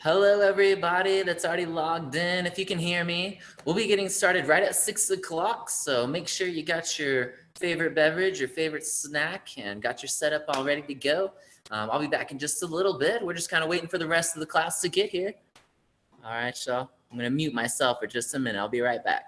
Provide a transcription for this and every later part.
Hello, everybody that's already logged in. If you can hear me, we'll be getting started right at 6 o'clock. So make sure you got your favorite beverage, your favorite snack, and got your setup all ready to go. I'll be back in just a little bit. We're just kind of waiting for the rest of the class to get here. All right, y'all. I'm going to mute myself for just a minute. I'll be right back.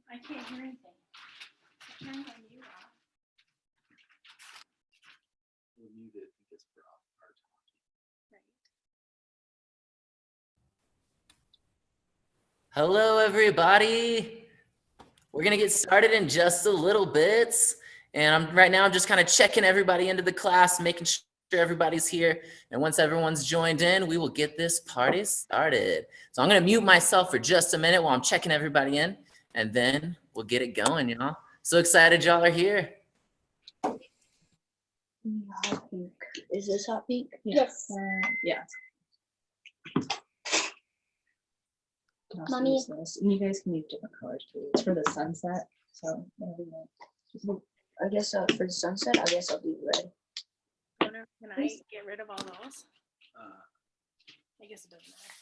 I can't hear anything. I turned my mute off. We'll mute it because we're off our talking. Right. Hello, everybody. We're gonna get started in just a little bit, and right now I'm just kind of checking everybody into the class, making sure everybody's here. And once everyone's joined in, we will get this party started. So I'm gonna mute myself for just a minute while I'm checking everybody in, and then we'll get it going, y'all. So excited y'all are here. Hot pink. Is this hot pink? Yes. Yeah. Mommy. And you guys can use different colors too. It's for the sunset. So whatever you want. I guess for the sunset, I guess I'll do red. Can I get rid of all those? I guess it doesn't matter.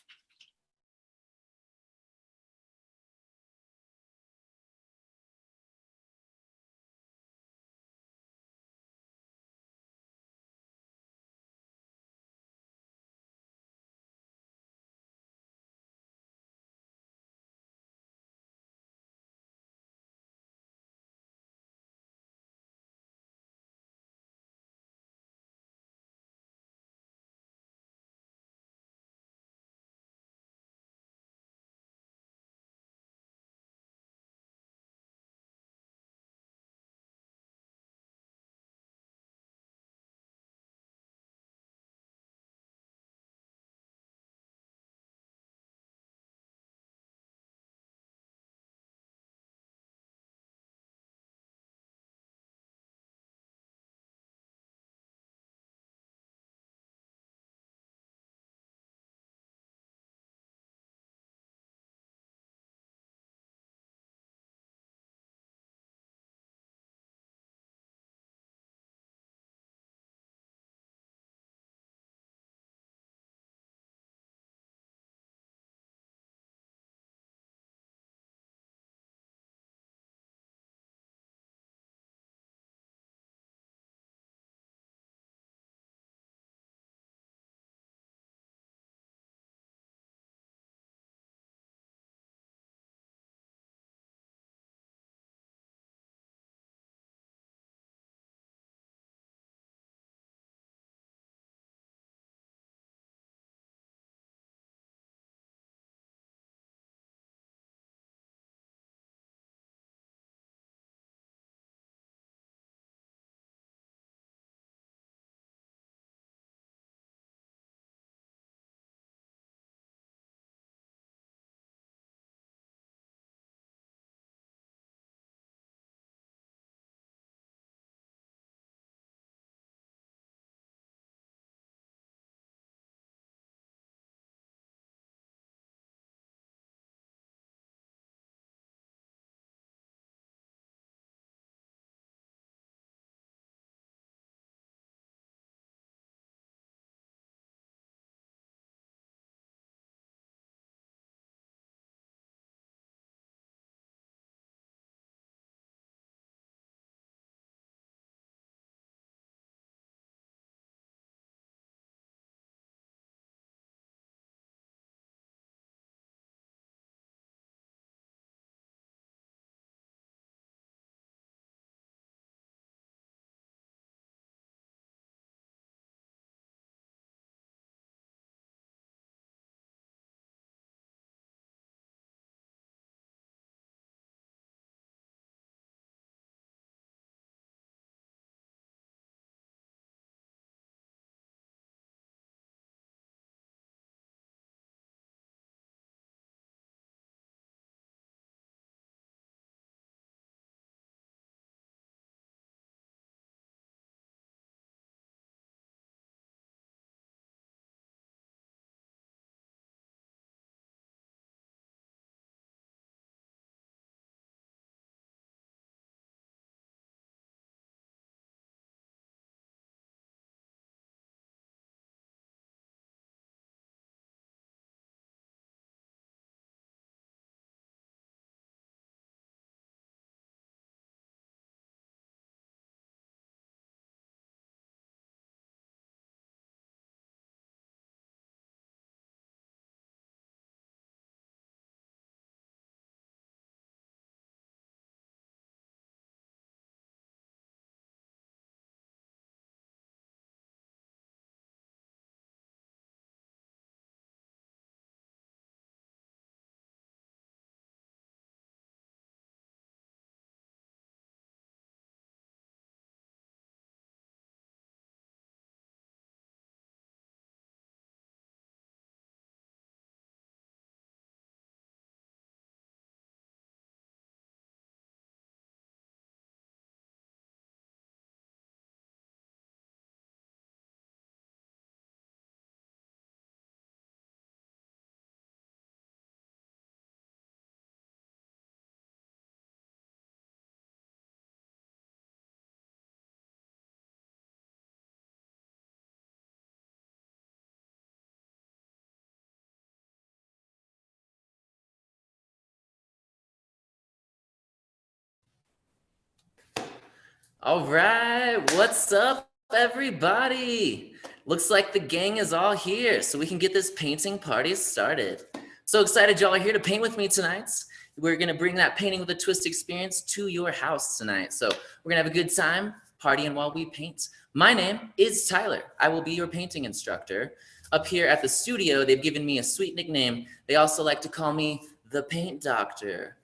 All right, what's up, everybody? Looks like the gang is all here, so we can get this painting party started. So excited y'all are here to paint with me tonight. We're gonna bring that painting with a twist experience to your house tonight. So we're gonna have a good time partying while we paint. My name is Tyler. I will be your painting instructor. Up here at the studio, they've given me a sweet nickname. They also like to call me the Paint Doctor.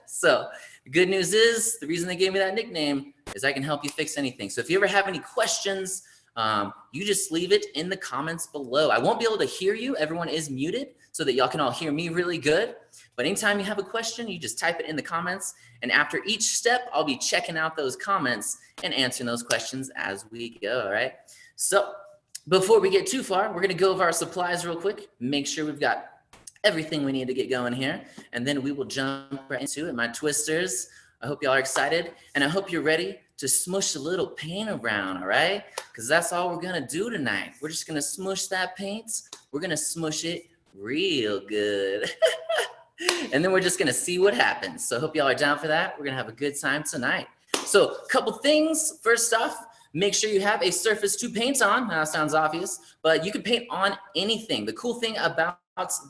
So the good news is, the reason they gave me that nickname is I can help you fix anything. So if you ever have any questions, you just leave it in the comments below. I won't be able to hear you. Everyone is muted so that y'all can all hear me really good. But anytime you have a question, you just type it in the comments. And after each step, I'll be checking out those comments and answering those questions as we go, all right? So before we get too far, we're gonna go over our supplies real quick, make sure we've got everything we need to get going here, and then we will jump right into it. My twisters, I hope y'all are excited, and I hope you're ready to smush a little paint around, all right? Because that's all we're gonna do tonight. We're just gonna smush that paint. We're gonna smush it real good. And then we're just gonna see what happens. So I hope y'all are down for that. We're gonna have a good time tonight. So a couple things. First off, make sure you have a surface to paint on. Now, that sounds obvious, but you can paint on anything. The cool thing about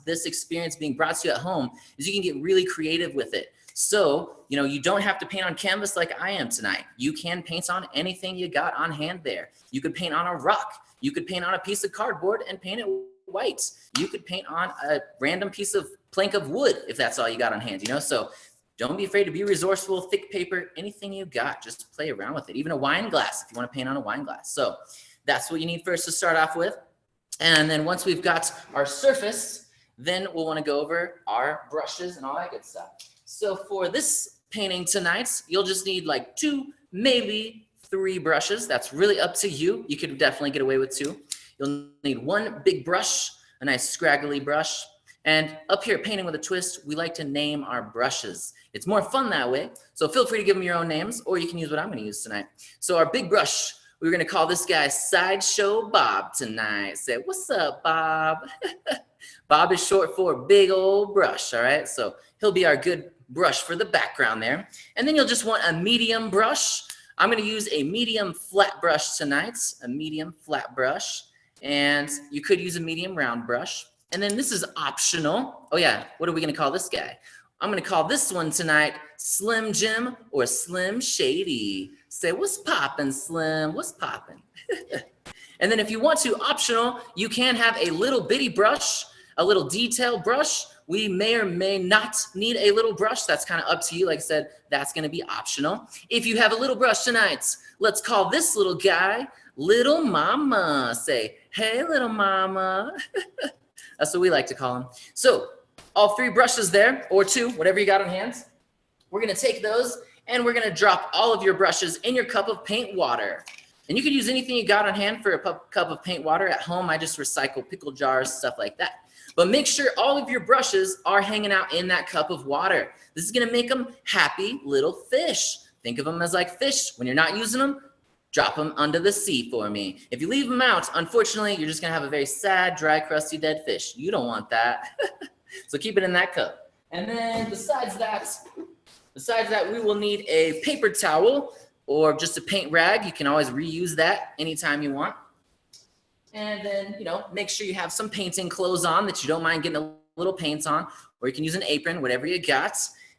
this experience being brought to you at home is you can get really creative with it. So, you don't have to paint on canvas like I am tonight. You can paint on anything you got on hand there. You could paint on a rock. You could paint on a piece of cardboard and paint it white. You could paint on a random piece of plank of wood if that's all you got on hand, So don't be afraid to be resourceful, thick paper, anything you got, just play around with it. Even a wine glass if you want to paint on a wine glass. So that's what you need first to start off with. And then once we've got our surface, then we'll want to go over our brushes and all that good stuff. So for this painting tonight, you'll just need like 2, maybe 3 brushes. That's really up to you. You could definitely get away with 2. You'll need 1 big brush, a nice scraggly brush. And up here, painting with a twist, we like to name our brushes. It's more fun that way. So feel free to give them your own names, or you can use what I'm going to use tonight. So our big brush, we're going to call this guy Sideshow Bob tonight. Say, what's up, Bob? Bob is short for big old brush, all right? So he'll be our good brush for the background there. And then you'll just want a medium brush. I'm going to use a medium flat brush tonight, a medium flat brush. And you could use a medium round brush. And then this is optional. Oh yeah, what are we going to call this guy? I'm going to call this one tonight Slim Jim or Slim Shady. Say, what's poppin', Slim? What's poppin'? And then if you want to, optional, you can have a little bitty brush, a little detail brush. We may or may not need a little brush. That's kind of up to you. Like I said, that's going to be optional. If you have a little brush tonight, let's call this little guy Little Mama. Say, hey, Little Mama. That's what we like to call him. So all 3 brushes there, or 2, whatever you got on hand. We're going to take those and we're going to drop all of your brushes in your cup of paint water. And you can use anything you got on hand for a cup of paint water. At home, I just recycle pickle jars, stuff like that. But make sure all of your brushes are hanging out in that cup of water. This is going to make them happy little fish. Think of them as like fish. When you're not using them, drop them under the sea for me. If you leave them out, unfortunately, you're just going to have a very sad, dry, crusty, dead fish. You don't want that. So keep it in that cup. And then besides that, we will need a paper towel or just a paint rag. You can always reuse that anytime you want. And then, make sure you have some painting clothes on that you don't mind getting a little paint on, or you can use an apron, whatever you got.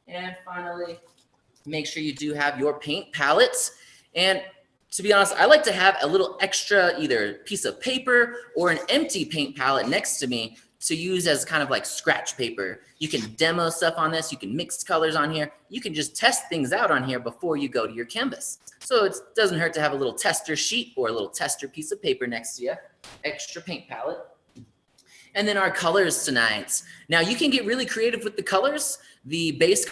And finally, make sure you do have your paint palette. And to be honest, I like to have a little extra either piece of paper or an empty paint palette next to me to use as kind of like scratch paper. You can demo stuff on this. You can mix colors on here. You can just test things out on here before you go to your canvas. So it doesn't hurt to have a little tester sheet or a little tester piece of paper next to you. Extra paint palette. And then our colors tonight. Now you can get really creative with the colors. The base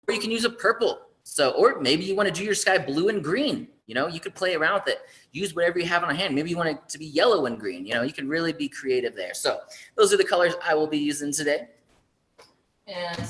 or you can use a purple. So, or maybe you want to do your sky blue and green. You could play around with it. Use whatever you have on hand. Maybe you want it to be yellow and green. You can really be creative there. So those are the colors I will be using today. And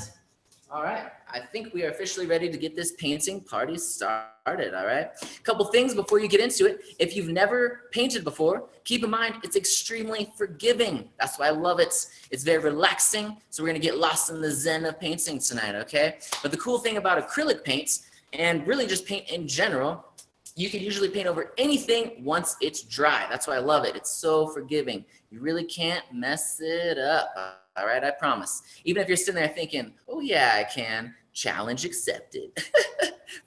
All right, I think we are officially ready to get this painting party started, all right? A couple things before you get into it. If you've never painted before, keep in mind it's extremely forgiving. That's why I love it. It's very relaxing, so we're gonna get lost in the zen of painting tonight, okay? But the cool thing about acrylic paints, and really just paint in general, you can usually paint over anything once it's dry. That's why I love it. It's so forgiving. You really can't mess it up. All right, I promise. Even if you're sitting there thinking, oh yeah, I can, challenge accepted.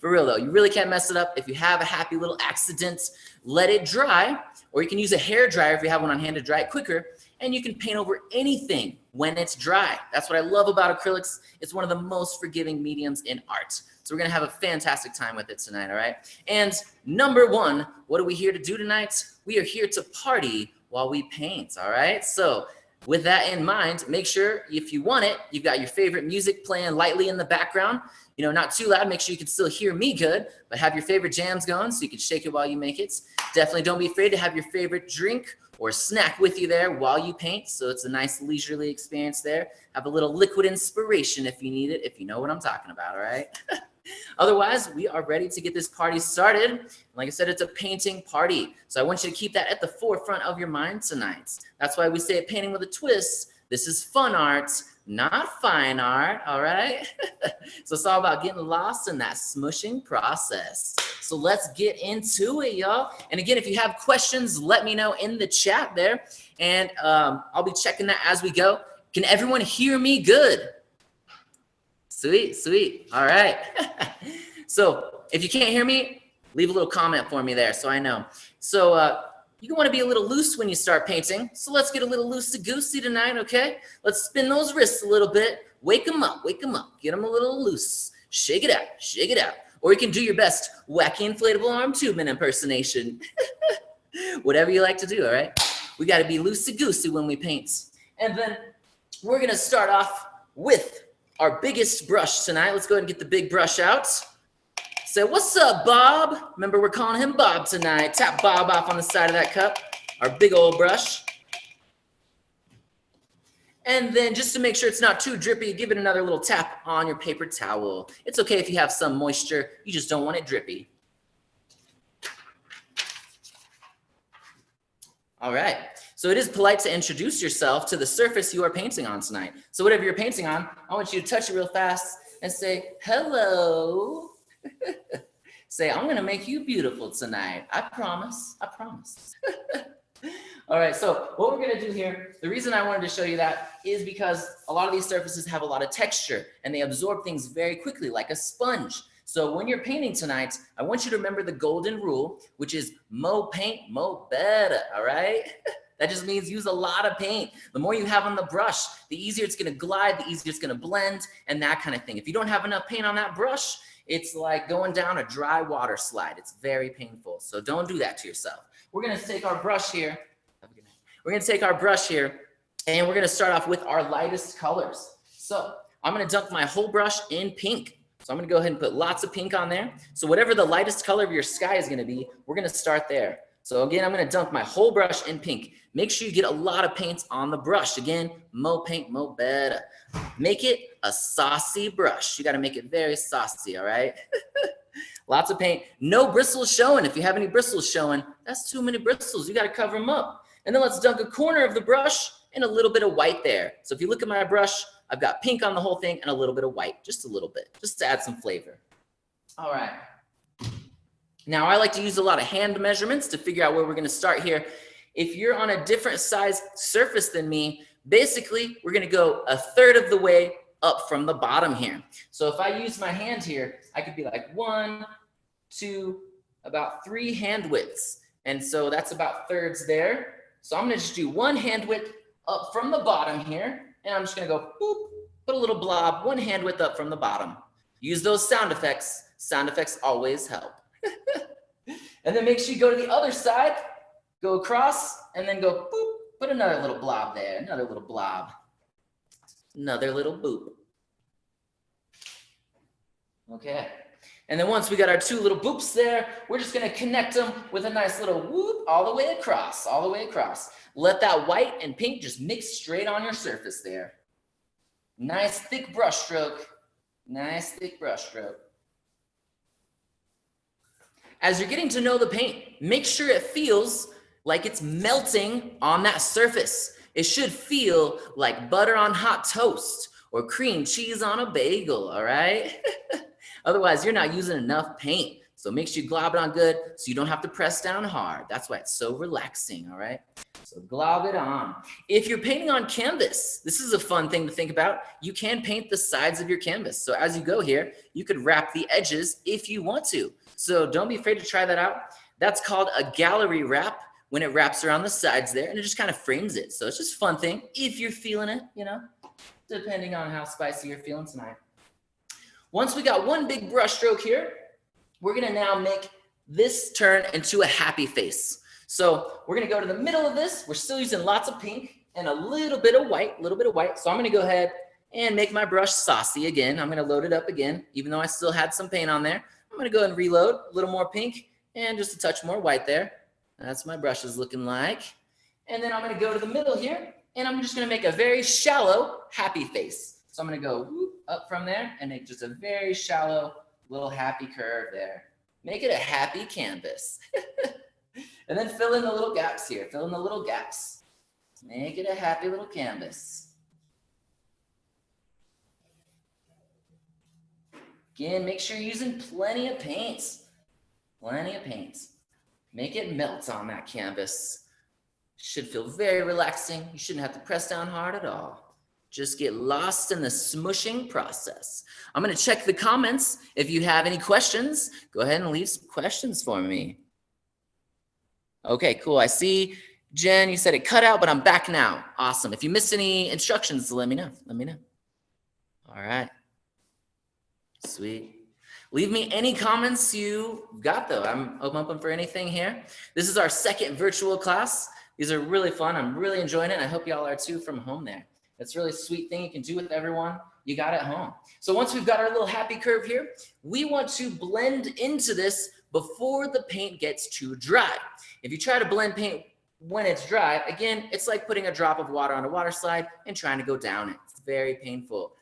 For real though, you really can't mess it up. If you have a happy little accident, let it dry, or you can use a hair dryer if you have one on hand to dry it quicker, and you can paint over anything when it's dry. That's what I love about acrylics. It's one of the most forgiving mediums in art. So we're gonna have a fantastic time with it tonight, all right? And number one, what are we here to do tonight? We are here to party while we paint, all right? So with that in mind, make sure if you want it, you've got your favorite music playing lightly in the background. You know, not too loud, make sure you can still hear me good, but have your favorite jams going so you can shake it while you make it. Definitely don't be afraid to have your favorite drink or snack with you there while you paint, so it's a nice leisurely experience there. Have a little liquid inspiration if you need it, if you know what I'm talking about, all right? Otherwise, we are ready to get this party started. Like I said, it's a painting party. So I want you to keep that at the forefront of your mind tonight. That's why we say it painting with a twist. This is fun art, not fine art, all right? So it's all about getting lost in that smushing process. So let's get into it, y'all. And again, if you have questions, let me know in the chat there. And I'll be checking that as we go. Can everyone hear me good? Sweet, sweet. All right. So if you can't hear me, leave a little comment for me there so I know. So you want to be a little loose when you start painting. So let's get a little loosey-goosey tonight, okay? Let's spin those wrists a little bit. Wake them up, get them a little loose. Shake it out, shake it out. Or you can do your best wacky inflatable arm tubeman impersonation. Whatever you like to do, all right? We got to be loosey-goosey when we paint. And then we're going to start off with our biggest brush tonight. Let's go ahead and get the big brush out. Say, what's up, Bob? Remember, we're calling him Bob tonight. Tap Bob off on the side of that cup. Our big old brush. And then just to make sure it's not too drippy, give it another little tap on your paper towel. It's okay if you have some moisture. You just don't want it drippy. All right. So it is polite to introduce yourself to the surface you are painting on tonight. So whatever you're painting on, I want you to touch it real fast and say, hello. Say, I'm gonna make you beautiful tonight. I promise, I promise. All right, so what we're gonna do here, the reason I wanted to show you that is because a lot of these surfaces have a lot of texture and they absorb things very quickly like a sponge. So when you're painting tonight, I want you to remember the golden rule, which is mo paint, mo better, all right? That just means use a lot of paint. The more you have on the brush, the easier it's gonna glide, the easier it's gonna blend, and that kind of thing. If you don't have enough paint on that brush, it's like going down a dry water slide. It's very painful, so don't do that to yourself. We're gonna take our brush here. We're gonna take our brush here, and we're gonna start off with our lightest colors. So I'm gonna dunk my whole brush in pink. So I'm gonna go ahead and put lots of pink on there. So whatever the lightest color of your sky is gonna be, we're gonna start there. So again, I'm gonna dunk my whole brush in pink. Make sure you get a lot of paint on the brush. Again, mo paint, mo better. Make it a saucy brush. You gotta make it very saucy, all right? Lots of paint. No bristles showing. If you have any bristles showing, that's too many bristles. You gotta cover them up. And then let's dunk a corner of the brush and a little bit of white there. So if you look at my brush, I've got pink on the whole thing and a little bit of white, just a little bit, just to add some flavor. All right. Now I like to use a lot of hand measurements to figure out where we're gonna start here. If you're on a different size surface than me, basically we're gonna go a third of the way up from the bottom here. So if I use my hand here, I could be like 1, 2, about 3 hand widths. And so that's about thirds there. So I'm gonna just do 1 hand width up from the bottom here. And I'm just gonna go boop, put a little blob, 1 hand width up from the bottom. Use those sound effects. Sound effects always help. And then make sure you go to the other side, go across, and then go boop, put another little blob there, another little blob, another little boop. Okay. And then once we got our 2 little boops there, we're just gonna connect them with a nice little whoop all the way across, all the way across. Let that white and pink just mix straight on your surface there. Nice thick brush stroke. Nice thick brush stroke. As you're getting to know the paint, make sure it feels like it's melting on that surface. It should feel like butter on hot toast or cream cheese on a bagel, all right? Otherwise, you're not using enough paint. So make sure you glob it on good so you don't have to press down hard. That's why it's so relaxing, all right? So glob it on. If you're painting on canvas, this is a fun thing to think about. You can paint the sides of your canvas. So as you go here, you could wrap the edges if you want to. So don't be afraid to try that out. That's called a gallery wrap when it wraps around the sides there and it just kind of frames it. So it's just a fun thing if you're feeling it, you know, depending on how spicy you're feeling tonight. Once we got one big brush stroke here, we're gonna now make this turn into a happy face. So we're gonna go to the middle of this. We're still using lots of pink and a little bit of white. So I'm gonna go ahead and make my brush saucy again. I'm gonna load it up again, even though I still had some paint on there. I'm gonna go ahead and reload, a little more pink and just a touch more white there. That's what my brush is looking like. And then I'm gonna go to the middle here and I'm just gonna make a very shallow happy face. So I'm gonna go whoop, up from there and make just a very shallow little happy curve there. Make it a happy canvas. And then fill in the little gaps here. Fill in the little gaps. Make it a happy little canvas. Again, make sure you're using plenty of paints. Plenty of paints. Make it melt on that canvas. Should feel very relaxing. You shouldn't have to press down hard at all. Just get lost in the smushing process. I'm going to check the comments. If you have any questions, go ahead and leave some questions for me. Okay, cool. I see, Jen, you said it cut out, but I'm back now. Awesome. If you missed any instructions, let me know. All right. Sweet. Leave me any comments you got, though. I'm open for anything here. This is our second virtual class. These are really fun. I'm really enjoying it. I hope y'all are too from home there. It's a really sweet thing you can do with everyone you got at home. So once we've got our little happy curve here, we want to blend into this before the paint gets too dry. If you try to blend paint when it's dry, again, it's like putting a drop of water on a water slide and trying to go down it. It's very painful.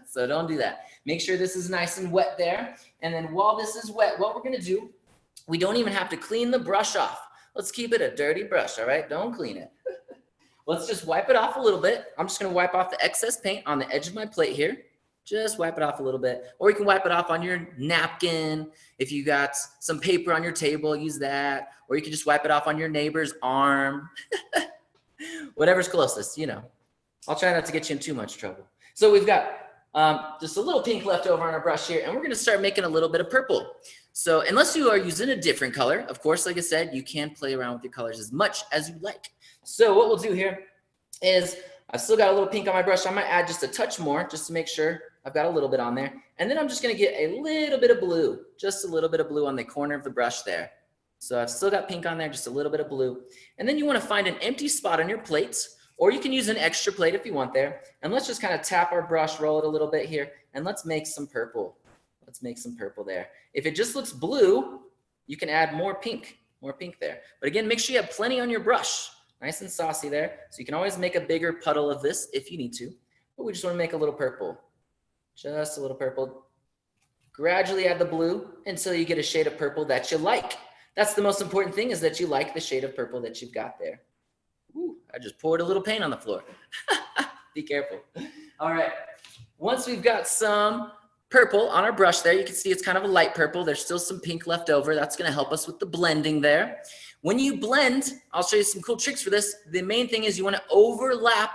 So don't do that. Make sure this is nice and wet there. And then while this is wet, what we're gonna do, we don't even have to clean the brush off. Let's keep it a dirty brush, all right? Don't clean it. Let's just wipe it off a little bit. I'm just gonna wipe off the excess paint on the edge of my plate here. Just wipe it off a little bit. Or you can wipe it off on your napkin. If you got some paper on your table, use that. Or you can just wipe it off on your neighbor's arm. Whatever's closest, you know. I'll try not to get you in too much trouble. So we've got just a little pink left over on our brush here, and we're gonna start making a little bit of purple. So unless you are using a different color, of course, like I said, you can play around with your colors as much as you like. So what we'll do here is I've still got a little pink on my brush. I might add just a touch more just to make sure I've got a little bit on there. And then I'm just gonna get a little bit of blue, just a little bit of blue on the corner of the brush there. So I've still got pink on there, just a little bit of blue. And then you wanna find an empty spot on your plate, or you can use an extra plate if you want there. And let's just kind of tap our brush, roll it a little bit here, and let's make some purple. Let's make some purple there. If it just looks blue, you can add more pink there. But again, make sure you have plenty on your brush. Nice and saucy there. So you can always make a bigger puddle of this if you need to. But we just want to make a little purple. Just a little purple. Gradually add the blue until you get a shade of purple that you like. That's the most important thing, is that you like the shade of purple that you've got there. Ooh, I just poured a little paint on the floor. Be careful. All right. Once we've got some purple on our brush there, you can see it's kind of a light purple. There's still some pink left over. That's going to help us with the blending there. When you blend, I'll show you some cool tricks for this. The main thing is you want to overlap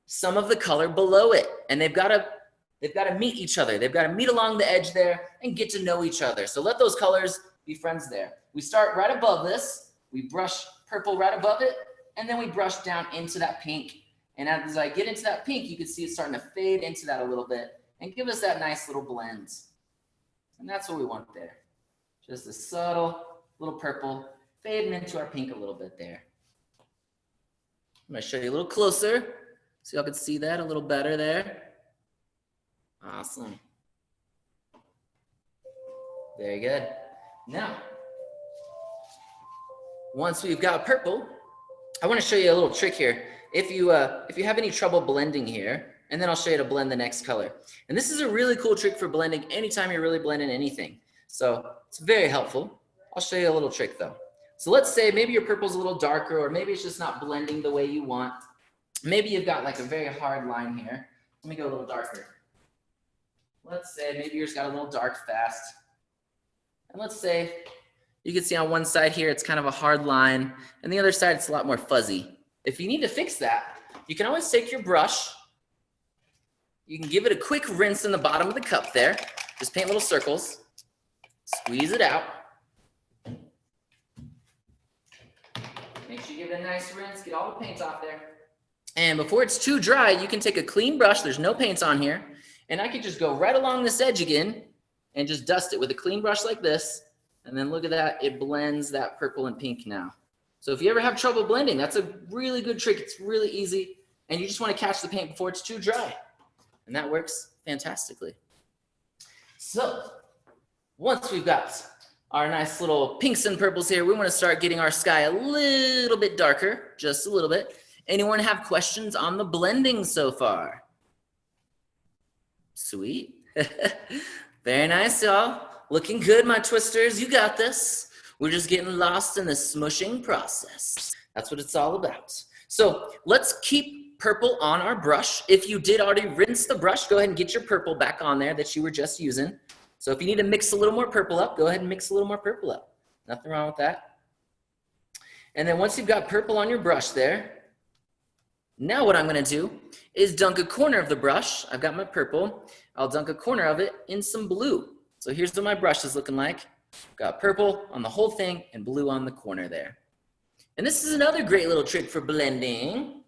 some of the color below it, and they've got to meet each other. They've got to meet along the edge there and get to know each other. So let those colors be friends there. We start right above this. We brush purple right above it, and then we brush down into that pink. And as I get into that pink, you can see it's starting to fade into that a little bit and give us that nice little blend. And that's what we want there. Just a subtle little purple fading into our pink a little bit there. I'm gonna show you a little closer so y'all can see that a little better there. Awesome. Very good. Now, once we've got purple, I want to show you a little trick here. If you have any trouble blending here, and then I'll show you to blend the next color. And this is a really cool trick for blending anytime you're really blending anything. So it's very helpful. I'll show you a little trick though. So let's say maybe your purple's a little darker, or maybe it's just not blending the way you want. Maybe you've got like a very hard line here. Let me go a little darker. Let's say maybe yours got a little dark fast. And let's say you can see on one side here, it's kind of a hard line, and the other side, it's a lot more fuzzy. If you need to fix that, you can always take your brush. You can give it a quick rinse in the bottom of the cup there. Just paint little circles. Squeeze it out. Make sure you give it a nice rinse, get all the paint off there. And before it's too dry, you can take a clean brush, there's no paint on here, and I can just go right along this edge again and just dust it with a clean brush like this. And then look at that, it blends that purple and pink now. So if you ever have trouble blending, that's a really good trick. It's really easy. And you just want to catch the paint before it's too dry. And that works fantastically. So once we've got our nice little pinks and purples here, we want to start getting our sky a little bit darker, just a little bit. Anyone have questions on the blending so far? Sweet. Very nice, y'all. Looking good, my twisters. You got this. We're just getting lost in the smushing process. That's what it's all about. So let's keep purple on our brush. If you did already rinse the brush, go ahead and get your purple back on there that you were just using. So if you need to mix a little more purple up, go ahead and mix a little more purple up. Nothing wrong with that. And then once you've got purple on your brush there, now what I'm going to do is dunk a corner of the brush. I've got my purple. I'll dunk a corner of it in some blue. So here's what my brush is looking like. Got purple on the whole thing and blue on the corner there. And this is another great little trick for blending.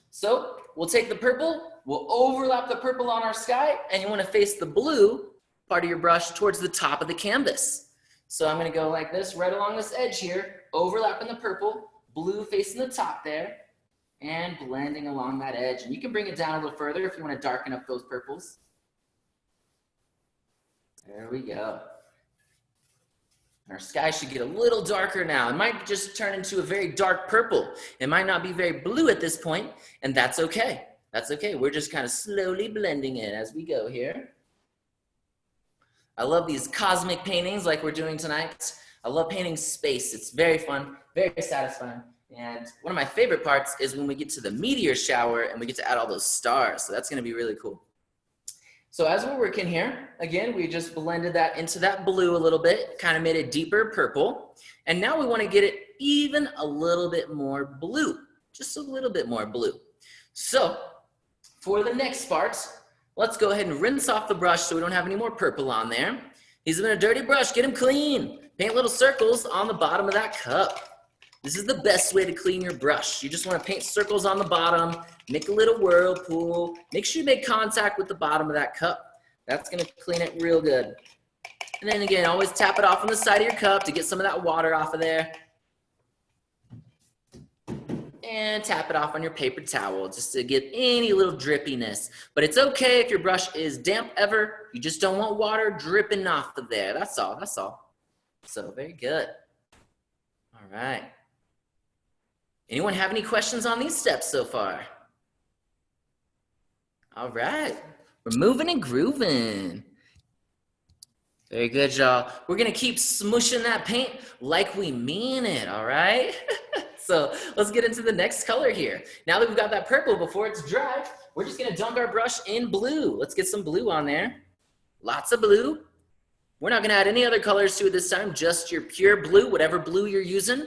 So we'll take the purple, we'll overlap the purple on our sky, and you want to face the blue part of your brush towards the top of the canvas. So I'm going to go like this, right along this edge here, overlapping the purple, blue facing the top there, and blending along that edge. And you can bring it down a little further if you want to darken up those purples. There we go. Our sky should get a little darker now. It might just turn into a very dark purple. It might not be very blue at this point, and that's okay. That's okay. We're just kind of slowly blending in as we go here. I love these cosmic paintings like we're doing tonight. I love painting space. It's very fun, very satisfying. And one of my favorite parts is when we get to the meteor shower and we get to add all those stars. So that's going to be really cool. So as we're working here, again, we just blended that into that blue a little bit, kind of made it deeper purple. And now we want to get it even a little bit more blue, just a little bit more blue. So for the next part, let's go ahead and rinse off the brush so we don't have any more purple on there. He's been a dirty brush, get him clean. Paint little circles on the bottom of that cup. This is the best way to clean your brush. You just want to paint circles on the bottom, make a little whirlpool. Make sure you make contact with the bottom of that cup. That's going to clean it real good. And then again, always tap it off on the side of your cup to get some of that water off of there. And tap it off on your paper towel just to get any little drippiness. But it's okay if your brush is damp ever. You just don't want water dripping off of there. That's all, that's all. So very good. All right. Anyone have any questions on these steps so far? All right, we're moving and grooving. Very good, y'all. We're gonna keep smushing that paint like we mean it, all right? So let's get into the next color here. Now that we've got that purple before it's dry, we're just gonna dunk our brush in blue. Let's get some blue on there. Lots of blue. We're not gonna add any other colors to it this time, just your pure blue, whatever blue you're using.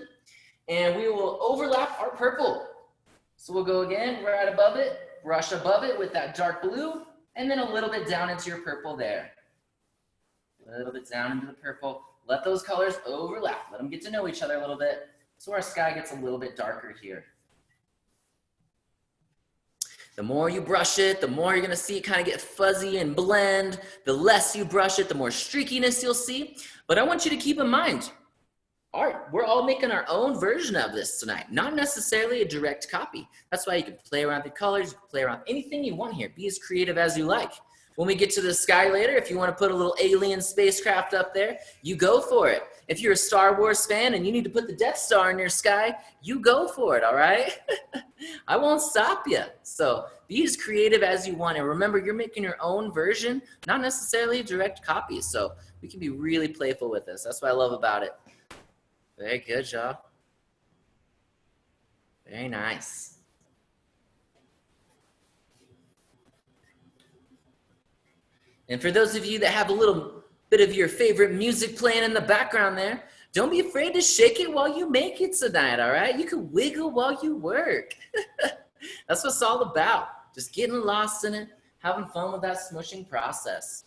And we will overlap our purple. So we'll go again right above it, brush above it with that dark blue, and then a little bit down into your purple there. A little bit down into the purple. Let those colors overlap. Let them get to know each other a little bit so our sky gets a little bit darker here. The more you brush it, the more you're gonna see it kind of get fuzzy and blend. The less you brush it, the more streakiness you'll see. But I want you to keep in mind, we're all making our own version of this tonight, not necessarily a direct copy. That's why you can play around the colors, play around anything you want here. Be as creative as you like. When we get to the sky later, if you want to put a little alien spacecraft up there, you go for it. If you're a Star Wars fan and you need to put the Death Star in your sky, you go for it, all right? I won't stop you. So be as creative as you want. And remember, you're making your own version, not necessarily a direct copy. So we can be really playful with this. That's what I love about it. Very good, y'all. Very nice. And for those of you that have a little bit of your favorite music playing in the background there, don't be afraid to shake it while you make it tonight, all right? You can wiggle while you work. That's what it's all about. Just getting lost in it, having fun with that smushing process.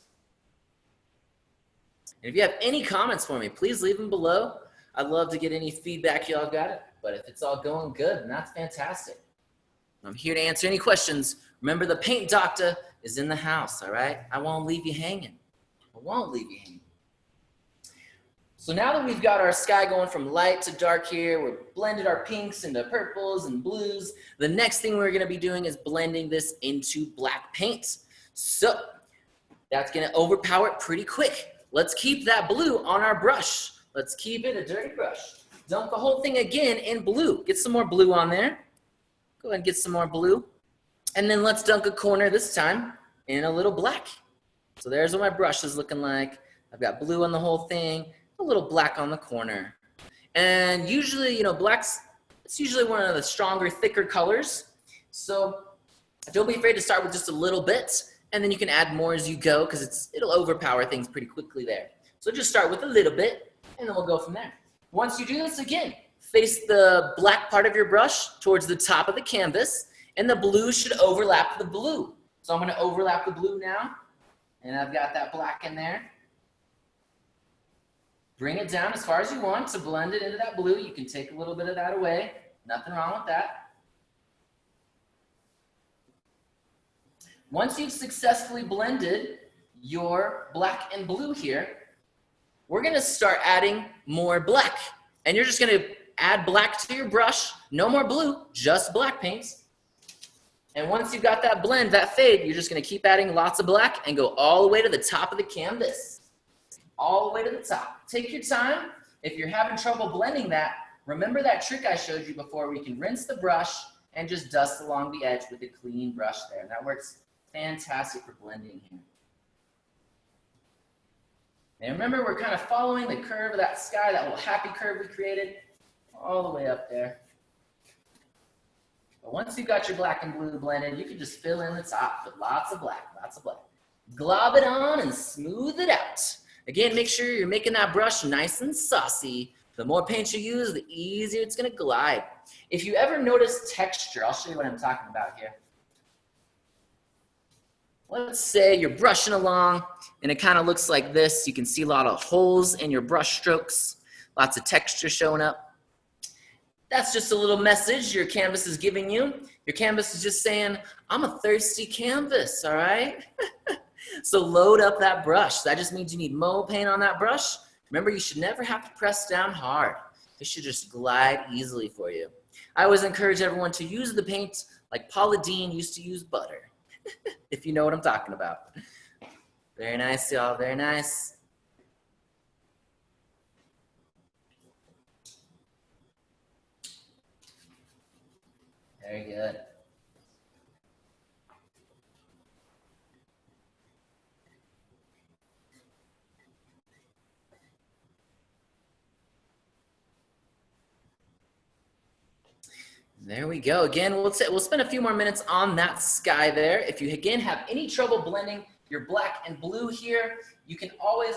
And if you have any comments for me, please leave them below. I'd love to get any feedback y'all got it. But if it's all going good, then that's fantastic. I'm here to answer any questions. Remember, the paint doctor is in the house, all right? I won't leave you hanging. I won't leave you hanging. So now that we've got our sky going from light to dark here, we've blended our pinks into purples and blues, the next thing we're gonna be doing is blending this into black paint. So that's gonna overpower it pretty quick. Let's keep that blue on our brush. Let's keep it a dirty brush. Dump the whole thing again in blue. Get some more blue on there. Go ahead and get some more blue. And then let's dunk a corner this time in a little black. So there's what my brush is looking like. I've got blue on the whole thing, a little black on the corner. And usually, you know, it's usually one of the stronger, thicker colors. So don't be afraid to start with just a little bit, and then you can add more as you go because it'll overpower things pretty quickly there. So just start with a little bit, and then we'll go from there. Once you do this again, face the black part of your brush towards the top of the canvas, and the blue should overlap the blue. So I'm going to overlap the blue now, and I've got that black in there. Bring it down as far as you want to blend it into that blue. You can take a little bit of that away. Nothing wrong with that. Once you've successfully blended your black and blue here, we're going to start adding more black. And you're just going to add black to your brush. No more blue, just black paints. And once you've got that blend, that fade, you're just going to keep adding lots of black and go all the way to the top of the canvas. All the way to the top. Take your time. If you're having trouble blending that, remember that trick I showed you before where you can rinse the brush and just dust along the edge with a clean brush there. And that works fantastic for blending here. And remember, we're kind of following the curve of that sky, that little happy curve we created, all the way up there. But once you've got your black and blue blended, you can just fill in the top with lots of black, lots of black. Glob it on and smooth it out. Again, make sure you're making that brush nice and saucy. The more paint you use, the easier it's going to glide. If you ever notice texture, I'll show you what I'm talking about here. Let's say you're brushing along and it kind of looks like this. You can see a lot of holes in your brush strokes, lots of texture showing up. That's just a little message your canvas is giving you. Your canvas is just saying, I'm a thirsty canvas, all right? So load up that brush. That just means you need more paint on that brush. Remember, you should never have to press down hard. It should just glide easily for you. I always encourage everyone to use the paint like Paula Deen used to use butter, if you know what I'm talking about. Very nice, y'all, very nice. Very good. There we go. Again, we'll spend a few more minutes on that sky there. If you, again, have any trouble blending your black and blue here, you can always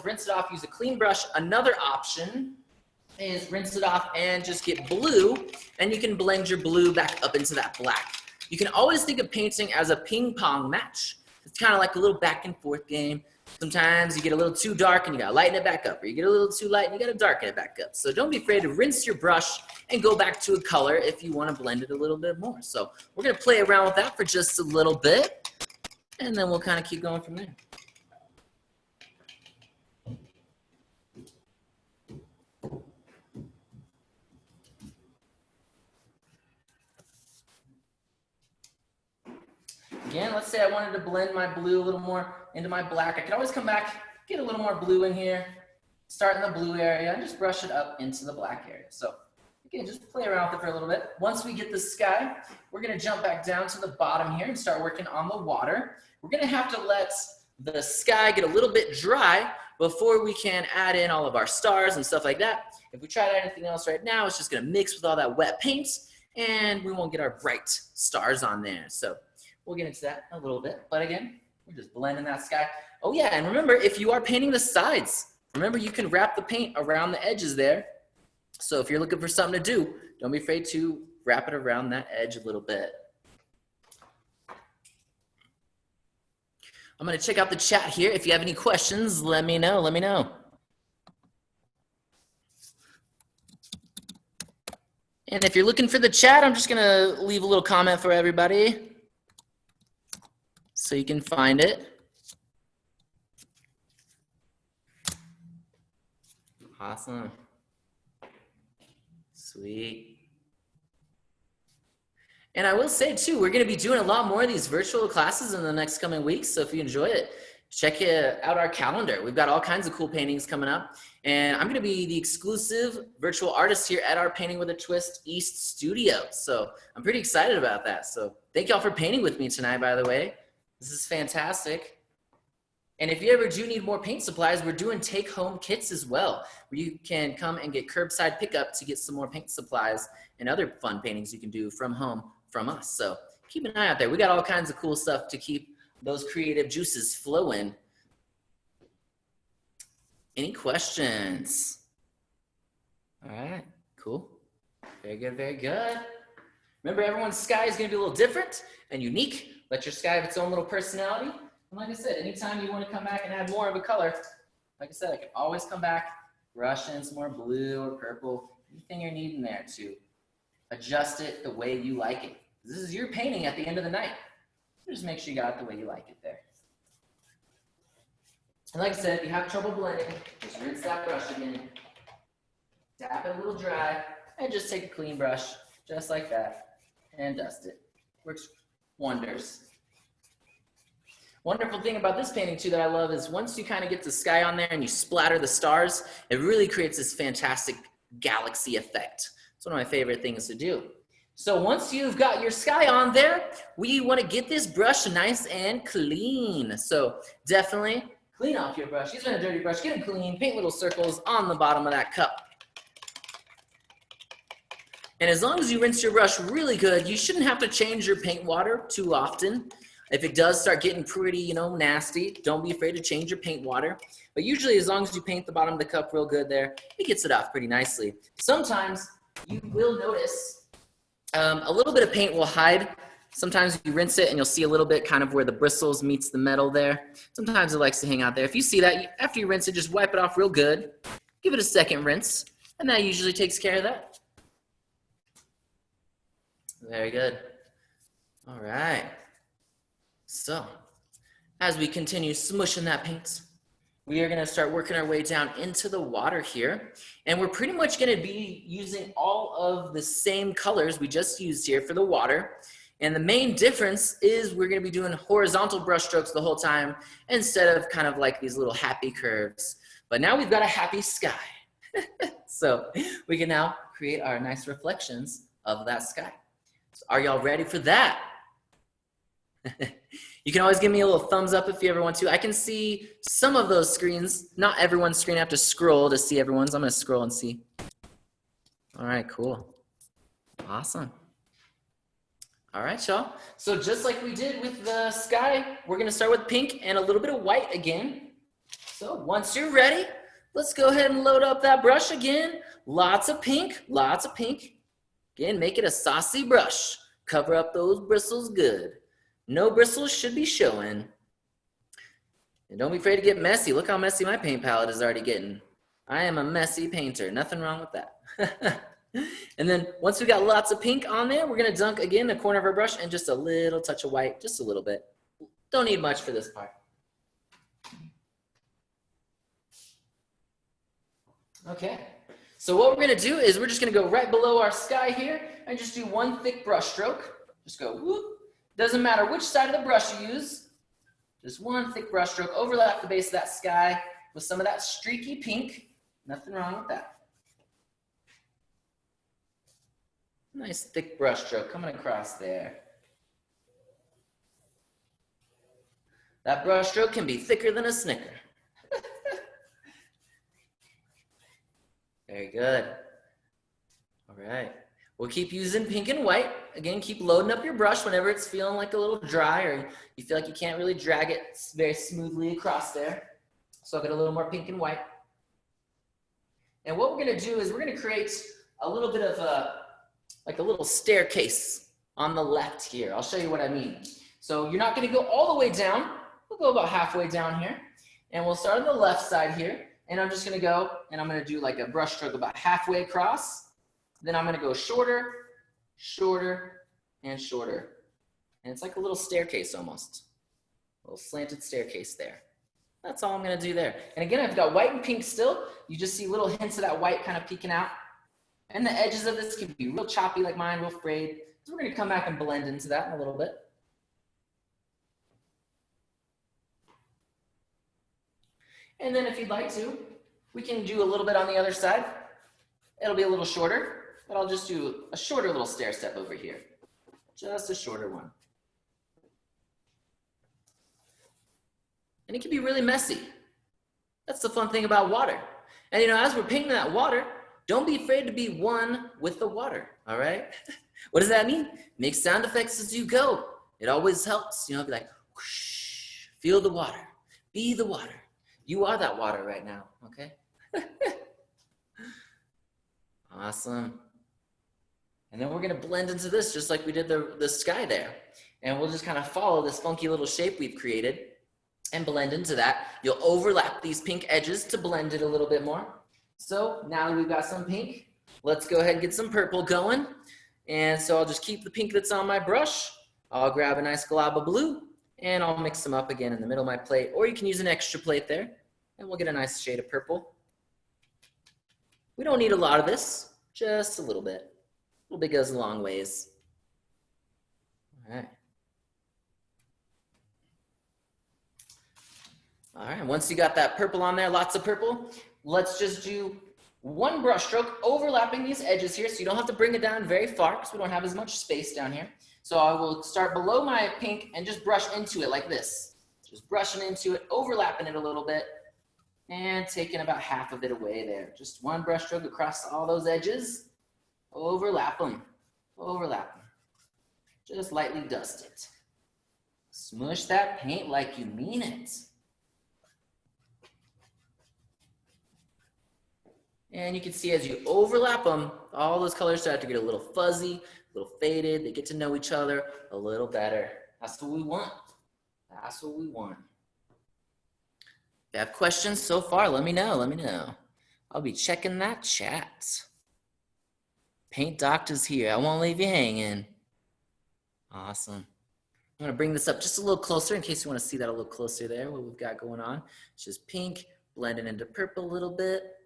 rinse it off. Use a clean brush. Another option is rinse it off and just get blue, and you can blend your blue back up into that black. You can always think of painting as a ping pong match. It's kind of like a little back and forth game. Sometimes you get a little too dark and you gotta lighten it back up, or you get a little too light and you gotta darken it back up. So don't be afraid to rinse your brush and go back to a color if you wanna blend it a little bit more. So we're gonna play around with that for just a little bit, and then we'll kind of keep going from there. Again, let's say I wanted to blend my blue a little more into my black. I can always come back, get a little more blue in here, start in the blue area, and just brush it up into the black area. So again, just play around with it for a little bit. Once we get the sky, we're gonna jump back down to the bottom here and start working on the water. We're gonna have to let the sky get a little bit dry before we can add in all of our stars and stuff like that. If we try to add anything else right now, it's just gonna mix with all that wet paint and we won't get our bright stars on there. So we'll get into that a little bit. But again, we're just blending that sky. Oh yeah, and remember, if you are painting the sides, remember you can wrap the paint around the edges there. So if you're looking for something to do, don't be afraid to wrap it around that edge a little bit. I'm gonna check out the chat here. If you have any questions, let me know, let me know. And if you're looking for the chat, I'm just gonna leave a little comment for everybody so you can find it. Awesome. Sweet. And I will say too, we're going to be doing a lot more of these virtual classes in the next coming weeks. So if you enjoy it, check out our calendar. We've got all kinds of cool paintings coming up. And I'm going to be the exclusive virtual artist here at our Painting with a Twist East studio. So I'm pretty excited about that. So thank y'all for painting with me tonight, by the way. This is fantastic. And if you ever do need more paint supplies, we're doing take-home kits as well, where you can come and get curbside pickup to get some more paint supplies and other fun paintings you can do from home from us. So keep an eye out there. We got all kinds of cool stuff to keep those creative juices flowing. Any questions? All right, cool. Very good, very good. Remember, everyone's sky is gonna be a little different and unique. Let your sky have its own little personality. And like I said, anytime you want to come back and add more of a color, like I said, I can always come back, brush in some more blue or purple, anything you're needing there to adjust it the way you like it. This is your painting at the end of the night. Just make sure you got it the way you like it there. And like I said, if you have trouble blending, just rinse that brush again, tap it a little dry, and just take a clean brush, just like that, and dust it. Works wonders. Wonderful thing about this painting too that I love is once you kind of get the sky on there and you splatter the stars, it really creates this fantastic galaxy effect. It's one of my favorite things to do. So once you've got your sky on there, we want to get this brush nice and clean. So definitely clean off your brush. Use a dirty brush, get it clean, paint little circles on the bottom of that cup. And as long as you rinse your brush really good, you shouldn't have to change your paint water too often. If it does start getting pretty, nasty, don't be afraid to change your paint water. But usually as long as you paint the bottom of the cup real good there, it gets it off pretty nicely. Sometimes you will notice a little bit of paint will hide. Sometimes you rinse it and you'll see a little bit kind of where the bristles meets the metal there. Sometimes it likes to hang out there. If you see that, after you rinse it, just wipe it off real good. Give it a second rinse, and that usually takes care of that. Very good. All right. So, as we continue smushing that paint, we are going to start working our way down into the water here. And we're pretty much going to be using all of the same colors we just used here for the water. And the main difference is we're going to be doing horizontal brush strokes the whole time instead of kind of like these little happy curves. But now we've got a happy sky. So we can now create our nice reflections of that sky. So are y'all ready for that? You can always give me a little thumbs up if you ever want to. I can see some of those screens, not everyone's screen. I have to scroll to see everyone's. I'm going to scroll and see. All right, cool. Awesome. All right, y'all. So just like we did with the sky, we're going to start with pink and a little bit of white again. So once you're ready, let's go ahead and load up that brush again. Lots of pink, lots of pink. Again, make it a saucy brush. Cover up those bristles good. No bristles should be showing. And don't be afraid to get messy. Look how messy my paint palette is already getting. I am a messy painter. Nothing wrong with that. And then once we got lots of pink on there, we're going to dunk again the corner of our brush and just a little touch of white. Just a little bit. Don't need much for this part. Okay. So what we're going to do is we're just going to go right below our sky here and just do one thick brush stroke. Just go whoop. Doesn't matter which side of the brush you use, just one thick brush stroke, overlap the base of that sky with some of that streaky pink. Nothing wrong with that. Nice thick brush stroke coming across there. That brush stroke can be thicker than a Snicker. Very good. All right. We'll keep using pink and white. Again, keep loading up your brush whenever it's feeling like a little dry or you feel like you can't really drag it very smoothly across there. So I'll get a little more pink and white. And what we're going to do is we're going to create a little bit of like a little staircase on the left here. I'll show you what I mean. So you're not going to go all the way down. We'll go about halfway down here. And we'll start on the left side here. And I'm just going to go and I'm going to do like a brush stroke about halfway across. Then I'm going to go shorter, shorter, and shorter. And it's like a little staircase almost. A little slanted staircase there. That's all I'm going to do there. And again, I've got white and pink still. You just see little hints of that white kind of peeking out. And the edges of this can be real choppy like mine, real frayed. So we're going to come back and blend into that in a little bit. And then if you'd like to, we can do a little bit on the other side. It'll be a little shorter. But I'll just do a shorter little stair step over here. Just a shorter one. And it can be really messy. That's the fun thing about water. And you know, as we're painting that water, don't be afraid to be one with the water, all right? What does that mean? Make sound effects as you go. It always helps, you know, be like, whoosh, feel the water, be the water. You are that water right now, okay? Awesome. And then we're going to blend into this just like we did the sky there. And we'll just kind of follow this funky little shape we've created and blend into that. You'll overlap these pink edges to blend it a little bit more. So now that we've got some pink, let's go ahead and get some purple going. And so I'll just keep the pink that's on my brush. I'll grab a nice glob of blue and I'll mix them up again in the middle of my plate. Or you can use an extra plate there and we'll get a nice shade of purple. We don't need a lot of this, just a little bit. A little bit goes a long ways. All right. All right, once you got that purple on there, lots of purple, let's just do one brush stroke overlapping these edges here so you don't have to bring it down very far because we don't have as much space down here. So I will start below my pink and just brush into it like this. Just brushing into it, overlapping it a little bit, and taking about half of it away there. Just one brush stroke across all those edges. Overlap them, overlap them. Just lightly dust it. Smush that paint like you mean it. And you can see as you overlap them, all those colors start to get a little fuzzy, a little faded. They get to know each other a little better. That's what we want. That's what we want. If you have questions so far, let me know, let me know. I'll be checking that chat. Paint Doctor's here. I won't leave you hanging. Awesome. I'm going to bring this up just a little closer in case you want to see that a little closer there, what we've got going on. It's just pink, blending into purple a little bit.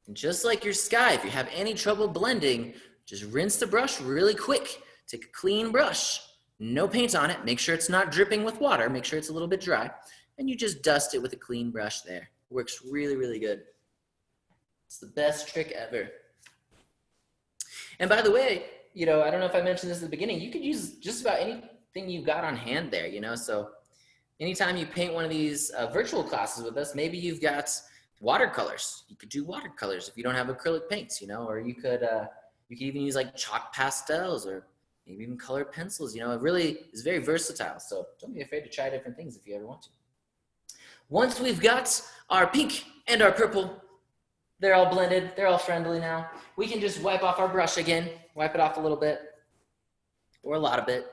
And just like your sky, if you have any trouble blending, just rinse the brush really quick. Take a clean brush, no paint on it. Make sure it's not dripping with water. Make sure it's a little bit dry. And you just dust it with a clean brush there. Works really, really good. It's the best trick ever. And by the way, you know, I don't know if I mentioned this at the beginning, you could use just about anything you've got on hand there, you know, so anytime you paint one of these virtual classes with us, maybe you've got watercolors. You could do watercolors if you don't have acrylic paints, you know, or you could even use like chalk pastels or maybe even colored pencils, you know, it really is very versatile. So don't be afraid to try different things if you ever want to. Once we've got our pink and our purple, they're all blended, they're all friendly now. We can just wipe off our brush again, wipe it off a little bit, or a lot of it.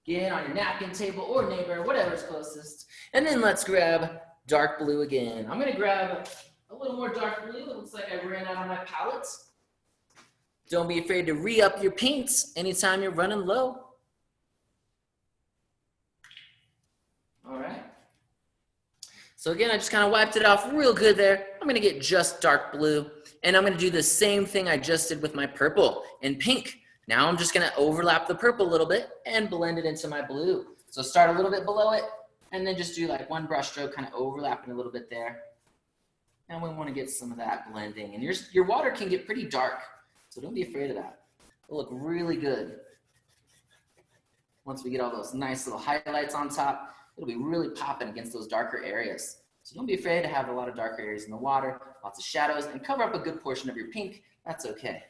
Get on your napkin table or neighbor, whatever's closest. And then let's grab dark blue again. I'm gonna grab a little more dark blue. It looks like I ran out on my palette. Don't be afraid to re-up your paints anytime you're running low. All right. So again, I just kind of wiped it off real good there. I'm gonna get just dark blue, and I'm gonna do the same thing I just did with my purple and pink. Now I'm just gonna overlap the purple a little bit and blend it into my blue. So start a little bit below it and then just do like one brush stroke, kind of overlapping a little bit there. And we wanna get some of that blending. And your water can get pretty dark, so don't be afraid of that. It'll look really good. Once we get all those nice little highlights on top, it'll be really popping against those darker areas. So don't be afraid to have a lot of darker areas in the water, lots of shadows, and cover up a good portion of your pink. That's okay.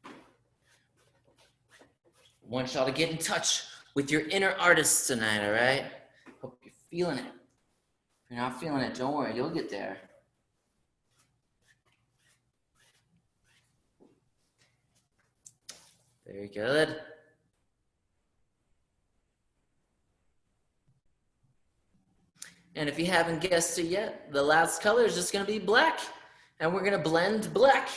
I want y'all to get in touch with your inner artist tonight, all right? Hope you're feeling it. If you're not feeling it, don't worry, you'll get there. Very good. And if you haven't guessed it yet, the last color is just gonna be black. And we're gonna blend black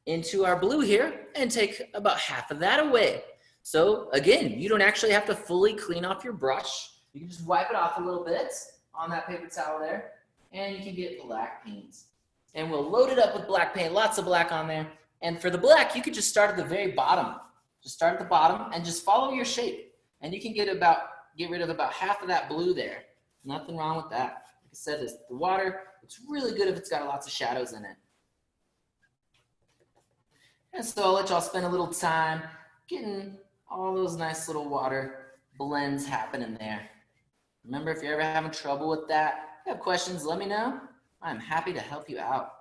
into our blue here and take about half of that away. So again, you don't actually have to fully clean off your brush. You can just wipe it off a little bit on that paper towel there, and you can get black paint. And we'll load it up with black paint, lots of black on there. And for the black, you could just start at the very bottom. Just start at the bottom and just follow your shape. And you can get rid of about half of that blue there. Nothing wrong with that. Like I said, the water, it's really good if it's got lots of shadows in it. And so I'll let y'all spend a little time getting all those nice little water blends happening there. Remember, if you're ever having trouble with that, if you have questions, let me know. I'm happy to help you out.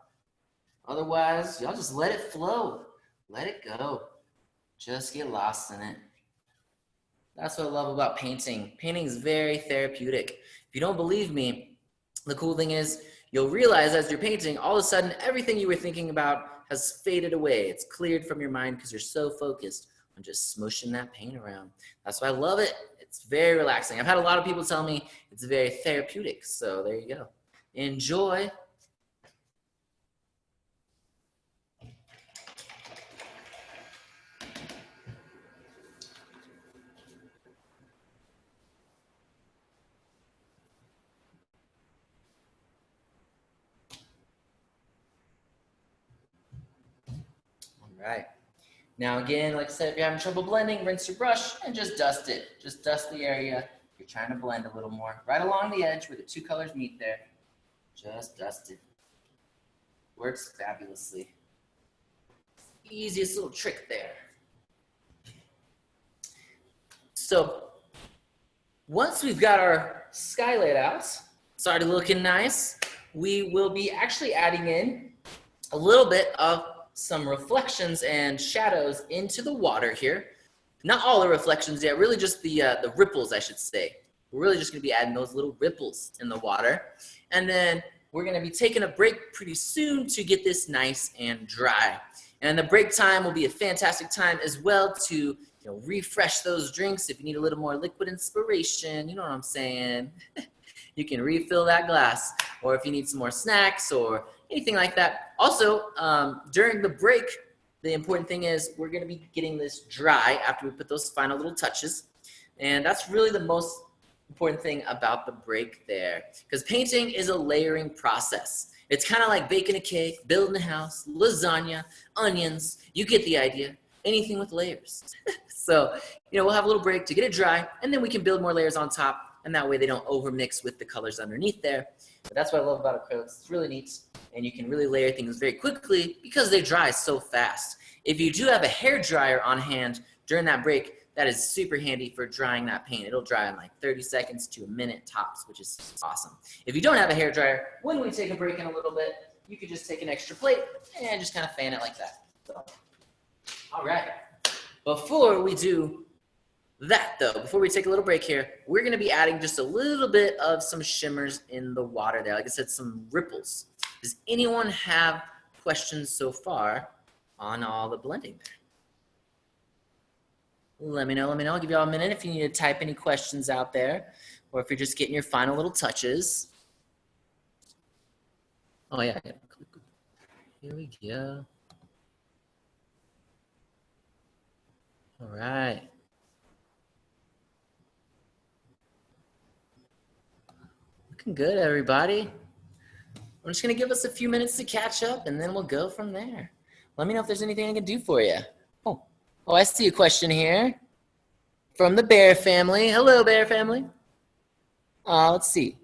Otherwise, y'all just let it flow. Let it go. Just get lost in it. That's what I love about painting. Painting is very therapeutic. If you don't believe me, the cool thing is you'll realize as you're painting, all of a sudden, everything you were thinking about has faded away. It's cleared from your mind because you're so focused on just smooshing that paint around. That's why I love it. It's very relaxing. I've had a lot of people tell me it's very therapeutic. So there you go. Enjoy. Right. Now again, like I said, if you're having trouble blending, rinse your brush and just dust it. Just dust the area you're trying to blend a little more. Right along the edge where the two colors meet there. Just dust it. Works fabulously. Easiest little trick there. So once we've got our sky laid out, it's already looking nice, we will be actually adding in a little bit of some reflections and shadows into the water here. Not all the reflections yet, really just the ripples, I should say. We're really just gonna be adding those little ripples in the water. And then we're gonna be taking a break pretty soon to get this nice and dry. And the break time will be a fantastic time as well to refresh those drinks. If you need a little more liquid inspiration, you know what I'm saying? You can refill that glass. Or if you need some more snacks or anything like that. Also, during the break, the important thing is we're gonna be getting this dry after we put those final little touches. And that's really the most important thing about the break there. Because painting is a layering process. It's kind of like baking a cake, building a house, lasagna, onions. You get the idea. Anything with layers. So, we'll have a little break to get it dry, and then we can build more layers on top, and that way they don't overmix with the colors underneath there. But that's what I love about acrylics. It's really neat, and you can really layer things very quickly because they dry so fast. If you do have a hair dryer on hand during that break, that is super handy for drying that paint. It'll dry in like 30 seconds to a minute tops, which is awesome. If you don't have a hair dryer, when we take a break in a little bit, you could just take an extra plate and just kind of fan it like that. So, all right. Before we do that though, before we take a little break here, we're gonna be adding just a little bit of some shimmers in the water there. Like I said, some ripples. Does anyone have questions so far on all the blending there? Let me know. I'll give you all a minute if you need to type any questions out there or if you're just getting your final little touches. Oh yeah, here we go. All right. Looking good, everybody. I'm just gonna give us a few minutes to catch up and then we'll go from there. Let me know if there's anything I can do for you. Oh, I see a question here from the Bear family. Hello, Bear family. Let's see.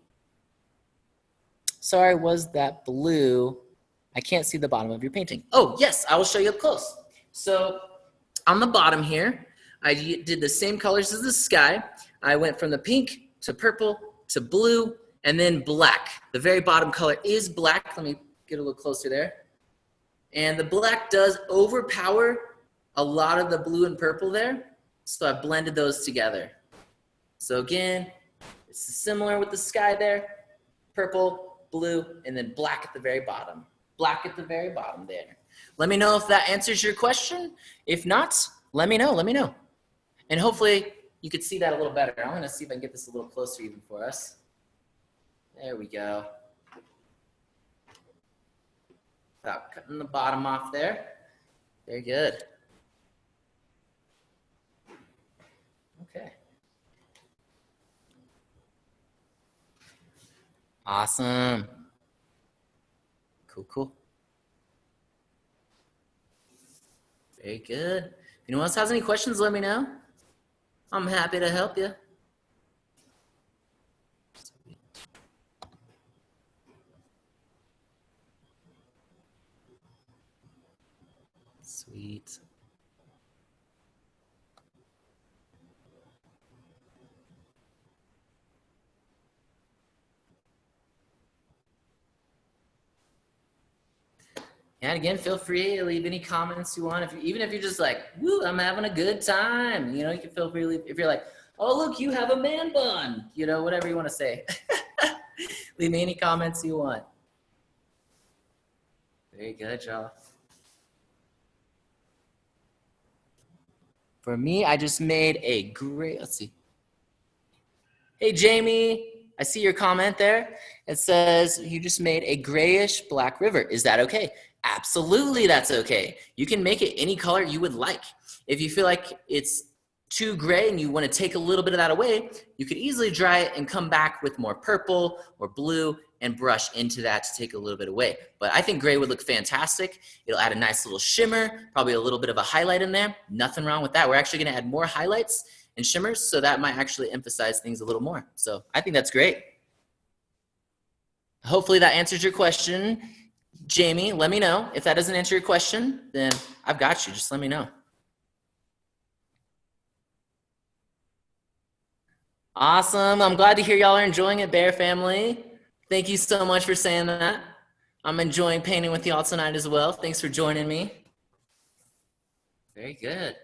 Sorry, was that blue? I can't see the bottom of your painting. Oh, yes, I will show you up close. So on the bottom here, I did the same colors as the sky. I went from the pink to purple to blue and then black. The very bottom color is black. Let me get a little closer there. And the black does overpower a lot of the blue and purple there. So I blended those together. So again, it's similar with the sky there. Purple, blue, and then black at the very bottom. Black at the very bottom there. Let me know if that answers your question. If not, let me know. And hopefully you could see that a little better. I'm going to see if I can get this a little closer even for us. There we go. Without cutting the bottom off there. Very good. Okay. Awesome. Cool. Very good. If anyone else has any questions, let me know. I'm happy to help you. Sweet. And again, feel free to leave any comments you want. Even if you're just like, woo, I'm having a good time. You know, you can feel free to leave. If you're like, oh, look, you have a man bun. You know, whatever you want to say. Leave me any comments you want. Very good, y'all. For me, I just made a great, let's see. Hey, Jamie, I see your comment there. It says you just made a grayish black river. Is that okay? Absolutely, that's okay. You can make it any color you would like. If you feel like it's too gray and you want to take a little bit of that away, you could easily dry it and come back with more purple or blue and brush into that to take a little bit away. But I think gray would look fantastic. It'll add a nice little shimmer, probably a little bit of a highlight in there. Nothing wrong with that. We're actually going to add more highlights and shimmers, so that might actually emphasize things a little more. So I think that's great. Hopefully that answers your question. Jamie, let me know. If that doesn't answer your question, then I've got you. Just let me know. Awesome. I'm glad to hear y'all are enjoying it, Bear family. Thank you so much for saying that. I'm enjoying painting with y'all tonight as well. Thanks for joining me. Very good.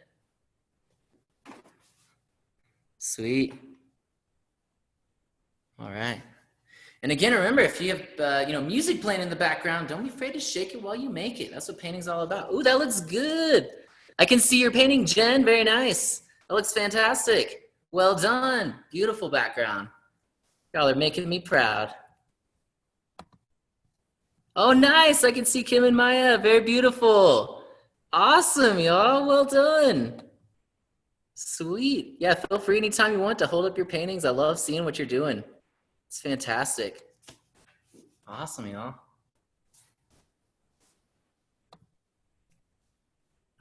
Sweet. All right. And again, remember, if you have music playing in the background, don't be afraid to shake it while you make it. That's what painting's all about. Ooh, that looks good. I can see your painting, Jen. Very nice. That looks fantastic. Well done. Beautiful background. Y'all are making me proud. Oh, nice. I can see Kim and Maya. Very beautiful. Awesome, y'all. Well done. Sweet. Yeah, feel free anytime you want to hold up your paintings. I love seeing what you're doing. It's fantastic. Awesome, y'all.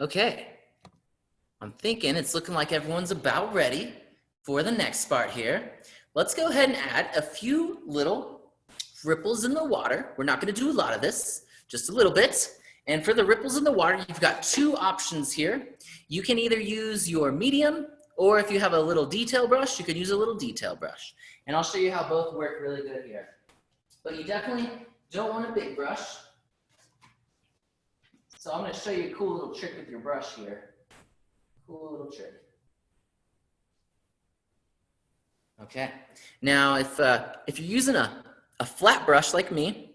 Okay. I'm thinking it's looking like everyone's about ready for the next part here. Let's go ahead and add a few little ripples in the water. We're not going to do a lot of this, just a little bit. And for the ripples in the water, you've got two options here. You can either use your medium, or if you have a little detail brush, you could use a little detail brush. And I'll show you how both work really good here. But you definitely don't want a big brush. So I'm going to show you a cool little trick with your brush here. Cool little trick. Okay. Now, if you're using a flat brush like me,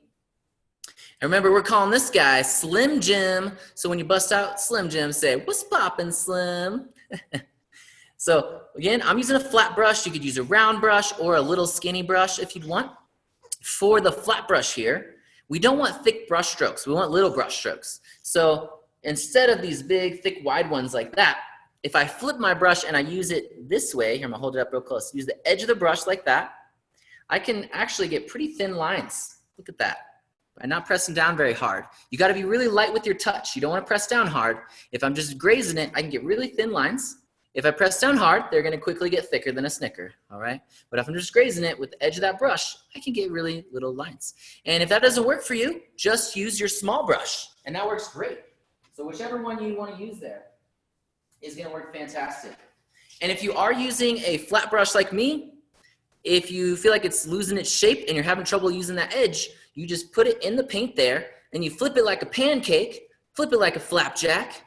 and remember, we're calling this guy Slim Jim. So when you bust out Slim Jim, say, "What's poppin', Slim?" So again, I'm using a flat brush. You could use a round brush or a little skinny brush if you'd want. For the flat brush here, we don't want thick brush strokes. We want little brush strokes. So instead of these big, thick, wide ones like that, if I flip my brush and I use it this way, here I'm gonna hold it up real close, use the edge of the brush like that, I can actually get pretty thin lines. Look at that. and not pressing down very hard. You got to be really light with your touch. You don't want to press down hard. If I'm just grazing it, I can get really thin lines. If I press down hard, they're going to quickly get thicker than a Snicker, all right? But if I'm just grazing it with the edge of that brush, I can get really little lines. And if that doesn't work for you, just use your small brush, and that works great. So whichever one you want to use there is going to work fantastic. And if you are using a flat brush like me, if you feel like it's losing its shape and you're having trouble using that edge, you just put it in the paint there, and you flip it like a pancake, flip it like a flapjack,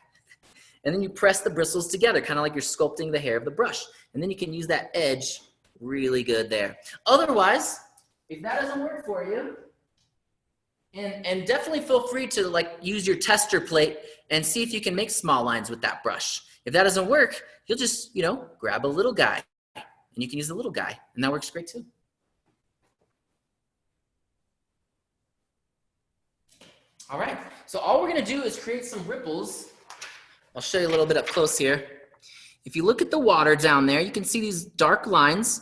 and then you press the bristles together, kind of like you're sculpting the hair of the brush. And then you can use that edge really good there. Otherwise, if that doesn't work for you, and definitely feel free to like use your tester plate and see if you can make small lines with that brush. If that doesn't work, you'll just, you know, grab a little guy, and you can use the little guy, and that works great too. All right, so all we're gonna do is create some ripples. I'll show you a little bit up close here. If you look at the water down there, you can see these dark lines.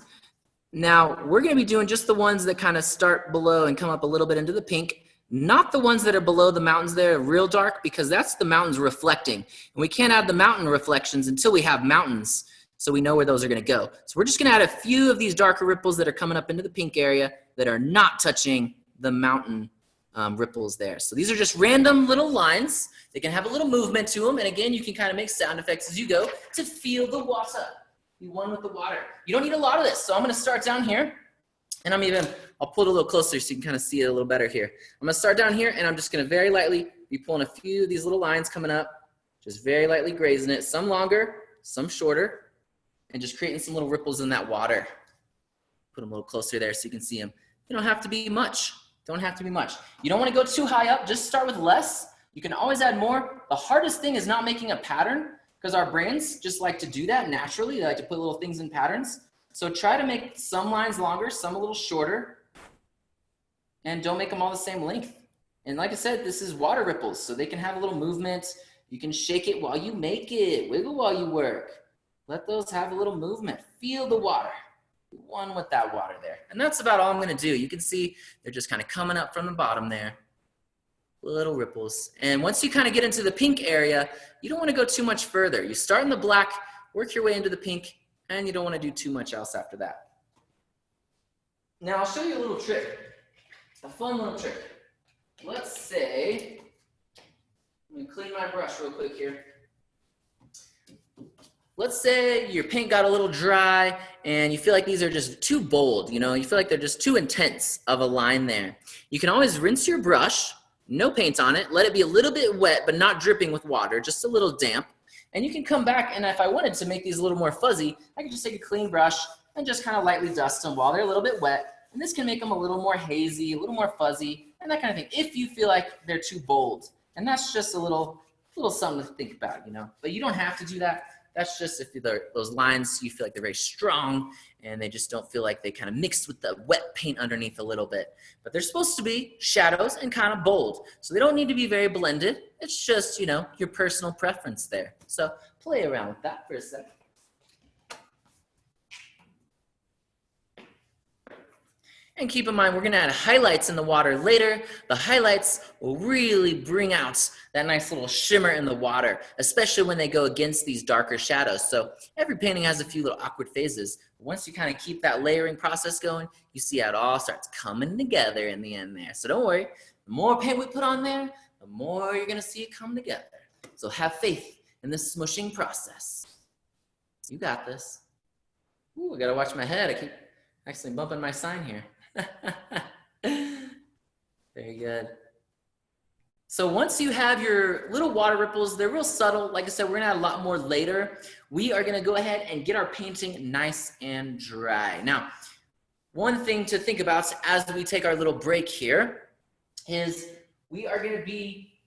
Now, we're gonna be doing just the ones that kind of start below and come up a little bit into the pink, not the ones that are below the mountains there, real dark, because that's the mountains reflecting. And we can't add the mountain reflections until we have mountains, so we know where those are gonna go. So we're just gonna add a few of these darker ripples that are coming up into the pink area that are not touching the mountain ripples there. So these are just random little lines. They can have a little movement to them. And again, you can kind of make sound effects as you go to feel the water. Be one with the water. You don't need a lot of this. So I'm going to start down here. And I'll pull it a little closer so you can kind of see it a little better here. I'm going to start down here, and I'm just going to very lightly be pulling a few of these little lines coming up. Just very lightly grazing it. Some longer, some shorter. And just creating some little ripples in that water. Put them a little closer there so you can see them. They don't have to be much. Don't have to be much. You don't want to go too high up. Just start with less. You can always add more. The hardest thing is not making a pattern, because our brains just like to do that naturally. They like to put little things in patterns. So try to make some lines longer, some a little shorter, and don't make them all the same length. And like I said, this is water ripples, so they can have a little movement. You can shake it while you make it. Wiggle while you work. Let those have a little movement. Feel the water. One with that water there. And that's about all I'm going to do. You can see they're just kind of coming up from the bottom there. Little ripples. And once you kind of get into the pink area, you don't want to go too much further. You start in the black, work your way into the pink, and you don't want to do too much else after that. Now I'll show you a little trick. A fun little trick. Let's say, let me clean my brush real quick here. Let's say your paint got a little dry and you feel like these are just too bold, you know, you feel like they're just too intense of a line there. You can always rinse your brush, no paint on it, let it be a little bit wet but not dripping with water, just a little damp. And you can come back, and if I wanted to make these a little more fuzzy, I could just take a clean brush and just kind of lightly dust them while they're a little bit wet. And this can make them a little more hazy, a little more fuzzy, and that kind of thing, if you feel like they're too bold. And that's just a little something to think about, you know. But you don't have to do that. That's just if those lines, you feel like they're very strong and they just don't feel like they kind of mixed with the wet paint underneath a little bit. But they're supposed to be shadows and kind of bold. So they don't need to be very blended. It's just, you know, your personal preference there. So play around with that for a second. And keep in mind, we're gonna add highlights in the water later. The highlights will really bring out that nice little shimmer in the water, especially when they go against these darker shadows. So every painting has a few little awkward phases. Once you kind of keep that layering process going, you see how it all starts coming together in the end there. So don't worry, the more paint we put on there, the more you're gonna see it come together. So have faith in this smushing process. You got this. Ooh, I gotta watch my head. I keep actually bumping my sign here. Very good. So once you have your little water ripples, they're real subtle. Like I said, we're gonna add a lot more later. We are gonna go ahead and get our painting nice and dry. Now, one thing to think about as we take our little break here is we are gonna be,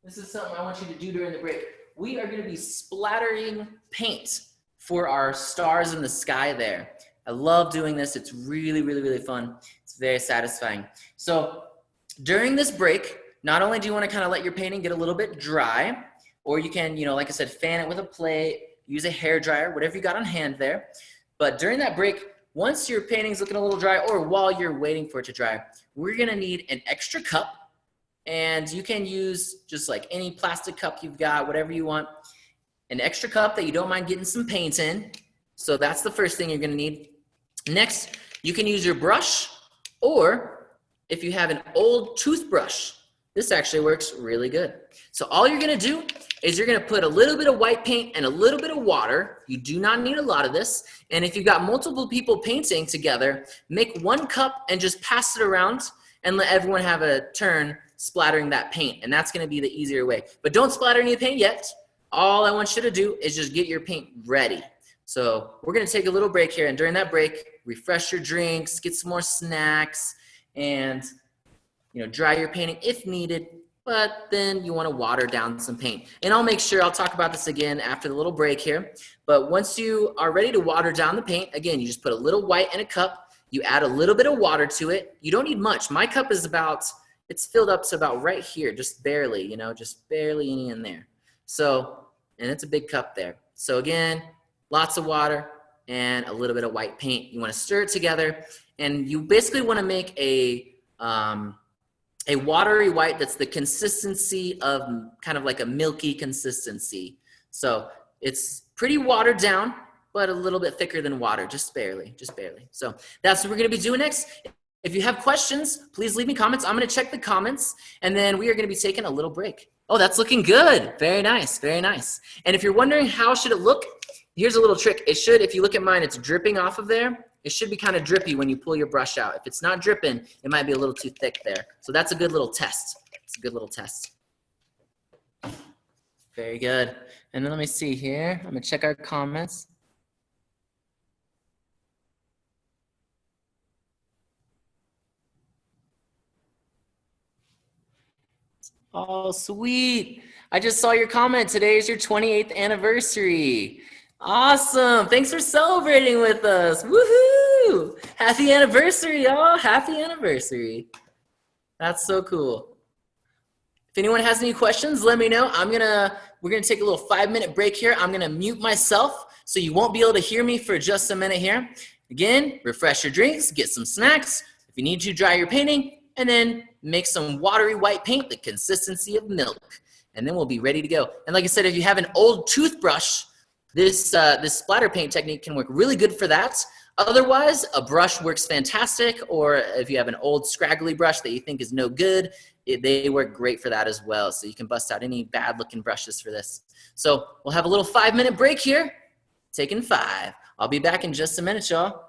this is something I want you to do during the break. We are gonna be splattering paint for our stars in the sky there. I love doing this. It's really, really, really fun. It's very satisfying. So during this break, not only do you want to kind of let your painting get a little bit dry, or you can, you know, like I said, fan it with a plate, use a hair dryer, whatever you got on hand there. But during that break, once your painting's looking a little dry, or while you're waiting for it to dry, we're going to need an extra cup And you can use just like any plastic cup you've got, whatever you want. An extra cup that you don't mind getting some paint in. So that's the first thing you're gonna need. Next, you can use your brush, or if you have an old toothbrush, this actually works really good. So all you're gonna do is you're gonna put a little bit of white paint and a little bit of water. You do not need a lot of this. And if you've got multiple people painting together, make one cup and just pass it around and let everyone have a turn splattering that paint. And that's gonna be the easier way. But don't splatter any paint yet. All I want you to do is just get your paint ready. So we're gonna take a little break here, and during that break, refresh your drinks, get some more snacks, and dry your painting if needed, but then you wanna water down some paint. And I'll make sure, I'll talk about this again after the little break here, but once you are ready to water down the paint, again, you just put a little white in a cup, you add a little bit of water to it. You don't need much. My cup is it's filled up to about right here, just barely, just barely any in there. So, and it's a big cup there. So again, lots of water and a little bit of white paint. You want to stir it together, and you basically want to make a watery white that's the consistency of kind of like a milky consistency. So it's pretty watered down, but a little bit thicker than water, just barely, just barely. So that's what we're going to be doing next. If you have questions, please leave me comments. I'm going to check the comments, and then we are going to be taking a little break. Oh, that's looking good. Very nice, very nice. And if you're wondering how should it look, here's a little trick. It should, if you look at mine, it's dripping off of there. It should be kind of drippy when you pull your brush out. If it's not dripping, it might be a little too thick there. So that's a good little test. It's a good little test. Very good. And then let me see here. I'm going to check our comments. Oh, sweet. I just saw your comment. Today is your 28th anniversary. Awesome. Thanks for celebrating with us. Woohoo! Happy anniversary, y'all. Happy anniversary. That's so cool. If anyone has any questions, let me know. We're gonna take a little 5-minute break here. I'm gonna mute myself so you won't be able to hear me for just a minute here. Again, refresh your drinks, get some snacks. If you need to, dry your painting, and then make some watery white paint, the consistency of milk. And then we'll be ready to go. And like I said, if you have an old toothbrush, this splatter paint technique can work really good for that. Otherwise, a brush works fantastic, or if you have an old scraggly brush that you think is no good, they work great for that as well. So you can bust out any bad looking brushes for this. So we'll have a little 5-minute break here. Taking 5. I'll be back in just a minute, y'all.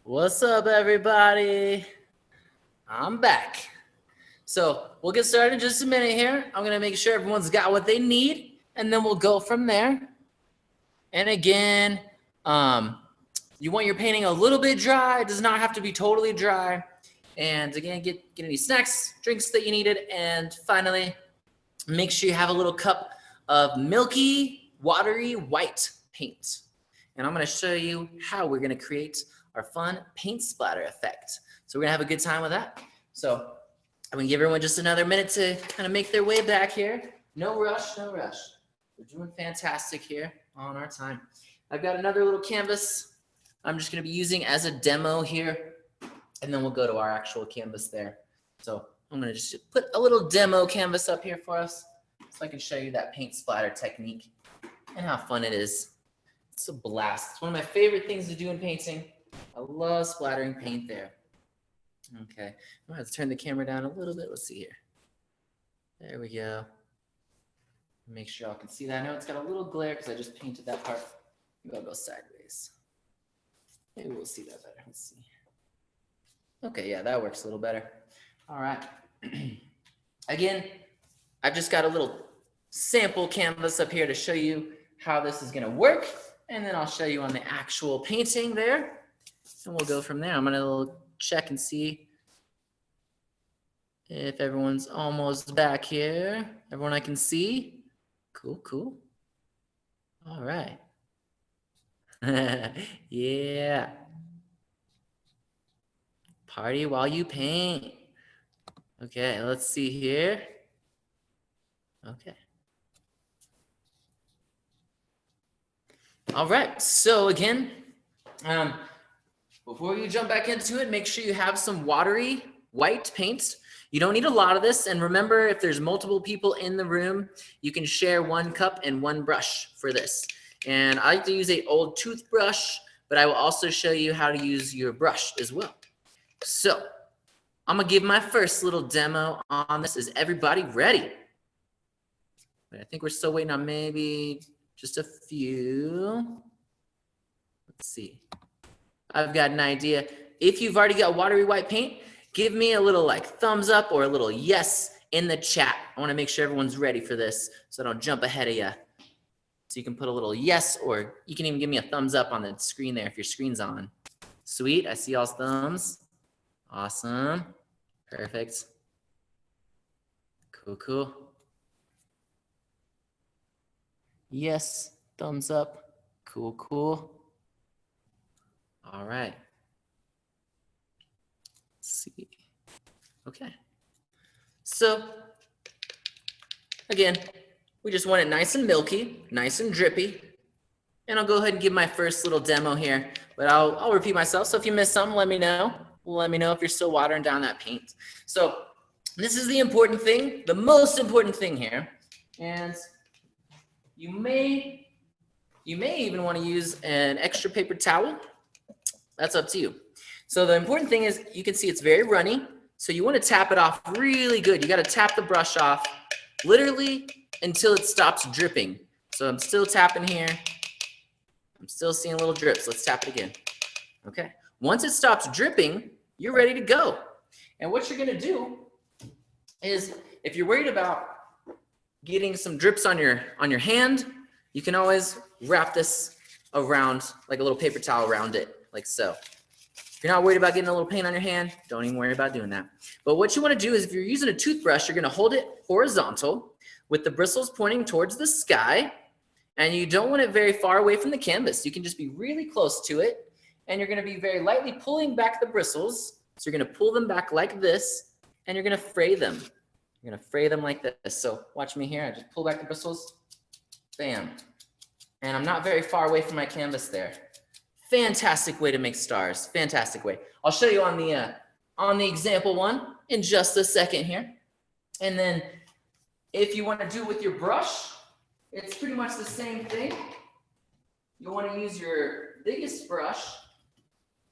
What's up, everybody? I'm back. So we'll get started in just a minute here. I'm gonna make sure everyone's got what they need, and then we'll go from there. And again, you want your painting a little bit dry. It does not have to be totally dry. And again, get any snacks, drinks that you needed. And finally, make sure you have a little cup of milky, watery white paint. And I'm gonna show you how we're gonna create our fun paint splatter effect. So we're gonna have a good time with that. So I'm gonna give everyone just another minute to kind of make their way back here. No rush, no rush. We're doing fantastic here on our time. I've got another little canvas I'm just gonna be using as a demo here, and then we'll go to our actual canvas there. So I'm gonna just put a little demo canvas up here for us so I can show you that paint splatter technique and how fun it is. It's a blast. It's one of my favorite things to do in painting. I love splattering paint there. Okay, I'm gonna have to turn the camera down a little bit. Let's see here. There we go. Make sure y'all can see that. I know it's got a little glare because I just painted that part. Maybe I'll go sideways. Maybe we'll see that better. Let's see. Okay, yeah, that works a little better. All right. Again, I've just got a little sample canvas up here to show you how this is gonna work. And then I'll show you on the actual painting there. And we'll go from there. I'm gonna check and see if everyone's almost back here. Everyone I can see? Cool, cool. All right. Yeah. Party while you paint. Okay, let's see here. Okay. All right, so again, before you jump back into it, make sure you have some watery white paint. You don't need a lot of this. And remember, if there's multiple people in the room, you can share one cup and one brush for this. And I like to use an old toothbrush, but I will also show you how to use your brush as well. So I'm gonna give my first little demo on this. Is everybody ready? I think we're still waiting on maybe just a few. Let's see. I've got an idea. If you've already got watery white paint, give me a little like thumbs up or a little yes in the chat. I want to make sure everyone's ready for this so I don't jump ahead of you. So you can put a little yes, or you can even give me a thumbs up on the screen there if your screen's on. Sweet, I see y'all's thumbs. Awesome, perfect. Cool, cool. Yes, thumbs up, cool, cool. All right. Let's see. Okay. So again, we just want it nice and milky, nice and drippy. And I'll go ahead and give my first little demo here, but I'll repeat myself. So if you missed something, let me know. Let me know if you're still watering down that paint. So this is the important thing, the most important thing here. And you may even want to use an extra paper towel. That's up to you. So the important thing is you can see it's very runny. So you want to tap it off really good. You got to tap the brush off literally until it stops dripping. So I'm still tapping here. I'm still seeing little drips. Let's tap it again. Okay. Once it stops dripping, you're ready to go. And what you're going to do is if you're worried about getting some drips on your hand, you can always wrap this around like a little paper towel around it, like so. If you're not worried about getting a little paint on your hand, don't even worry about doing that. But what you want to do is if you're using a toothbrush, you're going to hold it horizontal with the bristles pointing towards the sky, and you don't want it very far away from the canvas. You can just be really close to it, and you're going to be very lightly pulling back the bristles. So you're going to pull them back like this, and you're going to fray them. You're going to fray them like this. So watch me here. I just pull back the bristles. Bam. And I'm not very far away from my canvas there. Fantastic way to make stars. Fantastic way. I'll show you on the example one in just a second here. And then if you want to do it with your brush, it's pretty much the same thing. You'll want to use your biggest brush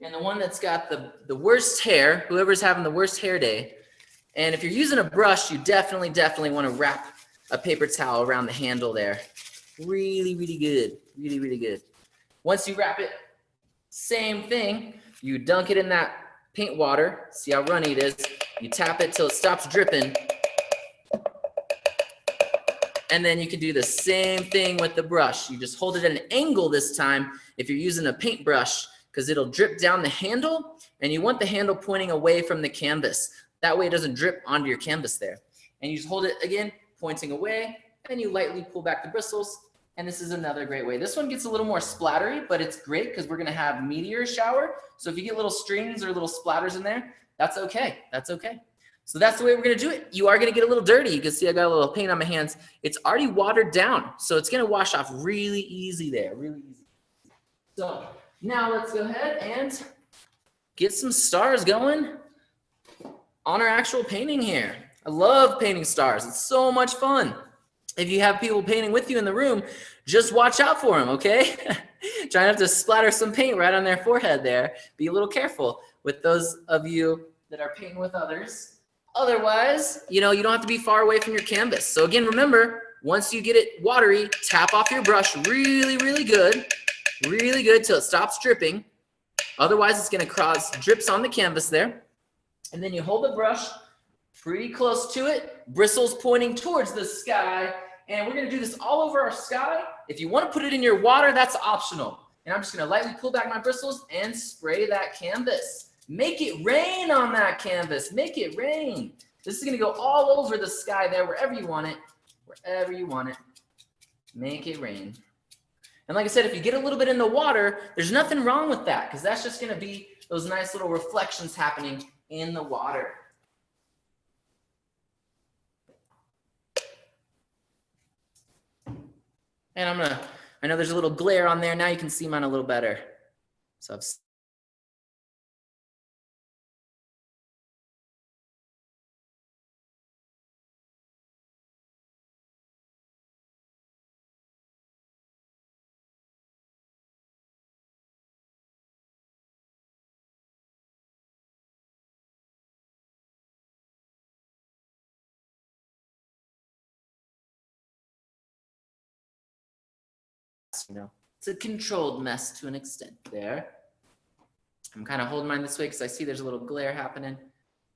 and the one that's got the worst hair, whoever's having the worst hair day. And if you're using a brush, you definitely want to wrap a paper towel around the handle there. Really, really good. Really, really good. Once you wrap it, same thing. you dunk it in that paint water. See how runny it is. You tap it till it stops dripping. And then you can do the same thing with the brush. You just hold it at an angle this time if you're using a paintbrush, because it'll drip down the handle, and you want the handle pointing away from the canvas. That way it doesn't drip onto your canvas there. And you just hold it again, pointing away, and you lightly pull back the bristles. And this is another great way. This one gets a little more splattery, but it's great because we're gonna have meteor shower. So if you get little strings or little splatters in there, that's okay, that's okay. So that's the way we're gonna do it. You are gonna get a little dirty. You can see I got a little paint on my hands. It's already watered down, so it's gonna wash off really easy there, really easy. So now let's go ahead and get some stars going on our actual painting here. I love painting stars. It's so much fun. If you have people painting with you in the room, just watch out for them, okay? Try not to splatter some paint right on their forehead there. Be a little careful with those of you that are painting with others. Otherwise, you know, you don't have to be far away from your canvas. So again, remember, once you get it watery, tap off your brush really, really good till it stops dripping. Otherwise, it's gonna cause drips on the canvas there. And then you hold the brush pretty close to it, bristles pointing towards the sky. And we're gonna do this all over our sky. If you wanna put it in your water, that's optional. And I'm just gonna lightly pull back my bristles and spray that canvas. Make it rain on that canvas, make it rain. This is gonna go all over the sky there, wherever you want it, make it rain. And like I said, if you get a little bit in the water, there's nothing wrong with that, because that's just gonna be those nice little reflections happening in the water. And I know there's a little glare on there. Now you can see mine a little better. So I've it's a controlled mess to an extent there. I'm kind of holding mine this way because I see there's a little glare happening,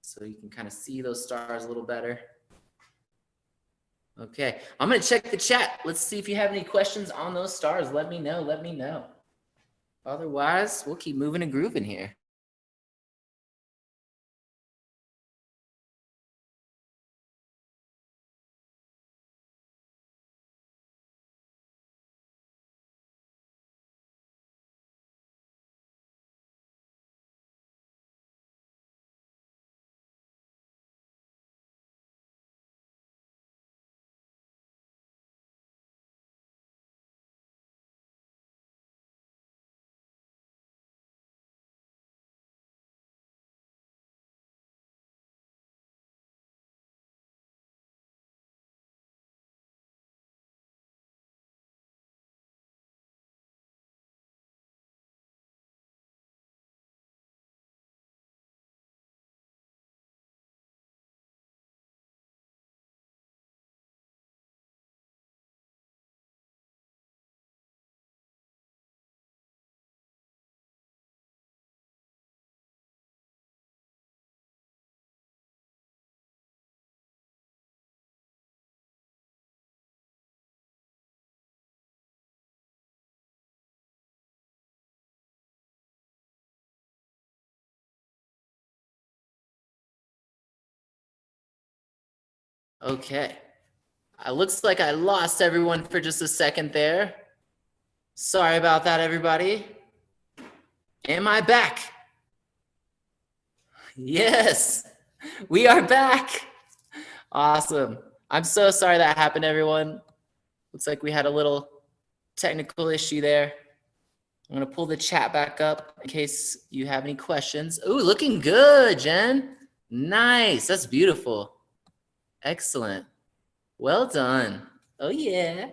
so you can kind of see those stars a little better. Okay, I'm gonna check the chat. Let's see if you have any questions on those stars. Let me know. Otherwise, we'll keep moving and grooving here. Okay. It looks like I lost everyone for just a second there. Sorry about that, everybody. Am I back? Yes, we are back. Awesome. I'm so sorry that happened, everyone. Looks like we had a little technical issue there. I'm gonna pull the chat back up in case you have any questions. Ooh, looking good, Jen. Nice, that's beautiful. Excellent. Well done. Oh yeah.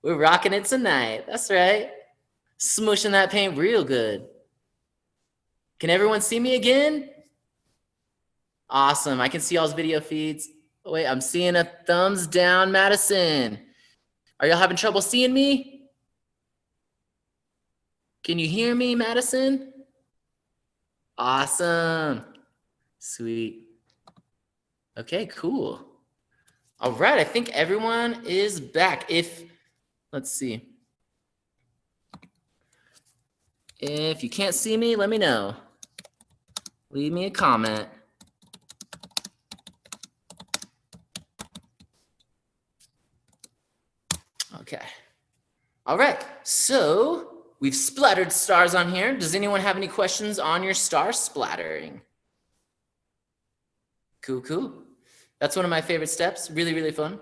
We're rocking it tonight. That's right. Smushing that paint real good. Can everyone see me again? Awesome. I can see y'all's video feeds. Oh, wait, I'm seeing a thumbs down, Madison. Are y'all having trouble seeing me? Can you hear me, Madison? Awesome. Sweet. Okay, cool. All right, I think everyone is back. Let's see. If you can't see me, let me know. Leave me a comment. Okay. All right, so we've splattered stars on here. Does anyone have any questions on your star splattering? Cool, cool. That's one of my favorite steps. Really, really fun.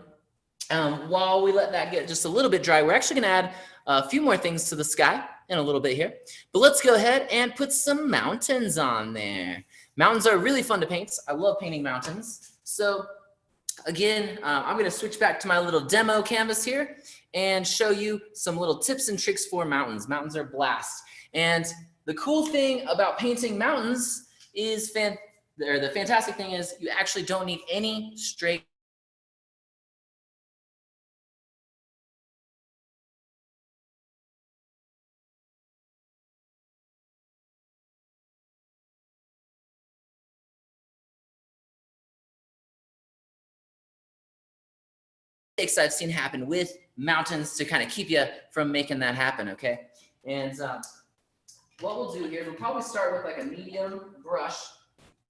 While we let that get just a little bit dry, we're actually going to add a few more things to the sky in a little bit here. But let's go ahead and put some mountains on there. Mountains are really fun to paint. I love painting mountains. So again, I'm going to switch back to my little demo canvas here and show you some little tips and tricks for mountains. Mountains are blast. And the cool thing about painting mountains is the fantastic thing is you actually don't need any straight mistakes I've seen happen with mountains to kind of keep you from making that happen, okay? And what we'll do here is we'll probably start with like a medium brush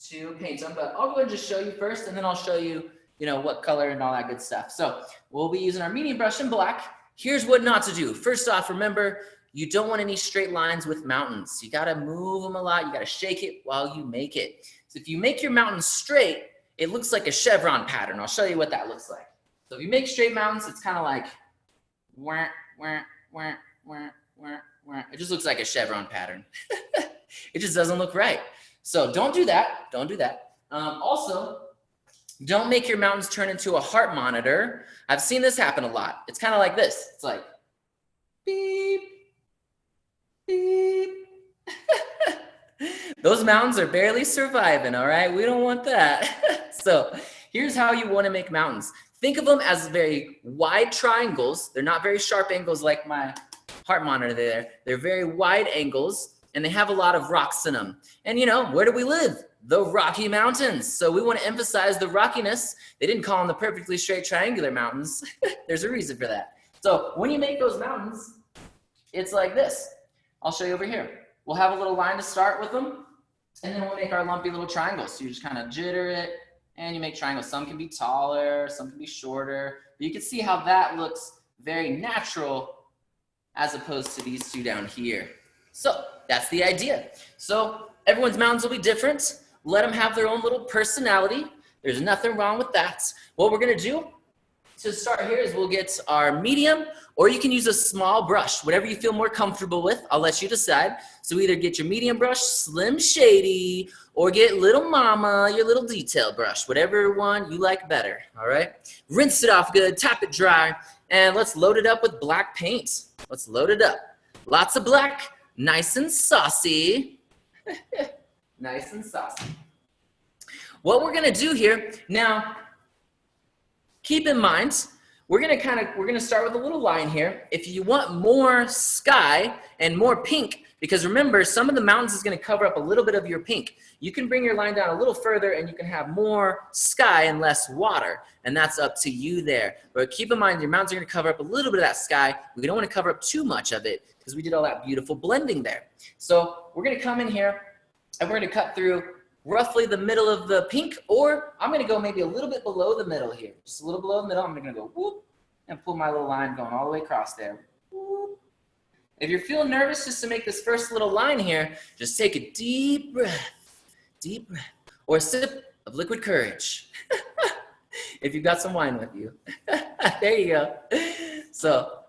to paint them, but I'll go ahead and just show you first, and then I'll show you, you know, what color and all that good stuff. So we'll be using our medium brush in black. Here's what not to do. First off, remember, you don't want any straight lines with mountains. You gotta move them a lot. You gotta shake it while you make it. So if you make your mountain straight, it looks like a chevron pattern. I'll show you what that looks like. So if you make straight mountains, it's kind of like, wah, wah, wah, wah, wah, wah. It just looks like a chevron pattern. It just doesn't look right. So don't do that. Don't do that. Also, don't make your mountains turn into a heart monitor. I've seen this happen a lot. It's kind of like this. It's like, beep, beep. Those mountains are barely surviving, all right? We don't want that. So here's how you want to make mountains. Think of them as very wide triangles. They're not very sharp angles like my heart monitor there. They're very wide angles, and they have a lot of rocks in them. And you know, where do we live? The Rocky Mountains. So we want to emphasize the rockiness. They didn't call them the perfectly straight triangular mountains. There's a reason for that. So when you make those mountains, it's like this. I'll show you over here. We'll have a little line to start with them, and then we'll make our lumpy little triangles. So you just kind of jitter it, and you make triangles. Some can be taller, some can be shorter. But you can see how that looks very natural as opposed to these two down here. So that's the idea. So everyone's mountains will be different. Let them have their own little personality. There's nothing wrong with that. What we're gonna do to start here is we'll get our medium, or you can use a small brush, whatever you feel more comfortable with. I'll let you decide. So either get your medium brush, Slim Shady, or get Little Mama, your little detail brush, whatever one you like better, all right? Rinse it off good, tap it dry, and let's load it up with black paint. Let's load it up. Lots of black, nice and saucy. Nice and saucy. What we're gonna do here, now, keep in mind, we're gonna start with a little line here. If you want more sky and more pink, because remember, some of the mountains is gonna cover up a little bit of your pink. You can bring your line down a little further and you can have more sky and less water, and that's up to you there. But keep in mind, your mountains are gonna cover up a little bit of that sky. We don't wanna cover up too much of it because we did all that beautiful blending there. So we're gonna come in here and we're gonna cut through roughly the middle of the pink, or I'm gonna go maybe a little bit below the middle here. Just a little below the middle. I'm gonna go whoop and pull my little line going all the way across there. Whoop. If you're feeling nervous just to make this first little line here, just take a deep breath, or a sip of liquid courage. If you've got some wine with you. There you go. So,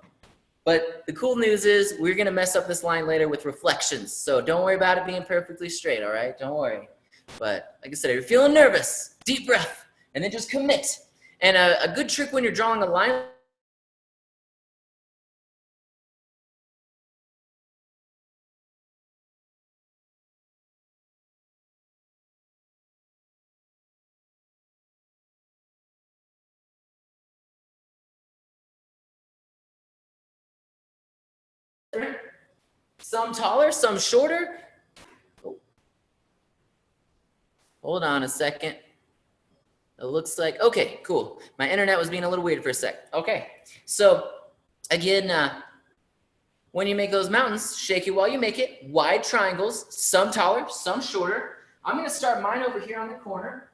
but the cool news is we're gonna mess up this line later with reflections. So don't worry about it being perfectly straight, all right? Don't worry. But like I said, if you're feeling nervous, deep breath, and then just commit. And a good trick when you're drawing a line some taller, some shorter. Hold on a second. It looks like, okay, cool. My internet was being a little weird for a sec. Okay, so again, when you make those mountains, shake it while you make it. Wide triangles, some taller, some shorter. I'm gonna start mine over here on the corner.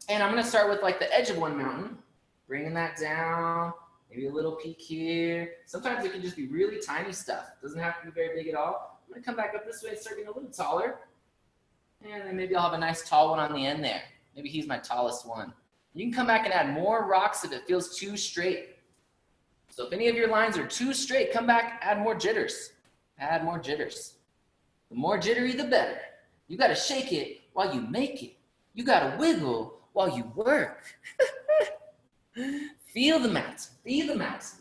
And I'm gonna start with like the edge of one mountain, bringing that down, maybe a little peak here. Sometimes it can just be really tiny stuff. It doesn't have to be very big at all. I'm gonna come back up this way and start getting a little taller. And then maybe I'll have a nice tall one on the end there. Maybe he's my tallest one. You can come back and add more rocks if it feels too straight. So if any of your lines are too straight, come back, add more jitters. Add more jitters. The more jittery, the better. You gotta shake it while you make it. You gotta wiggle while you work. Feel the mountain, be the mountain.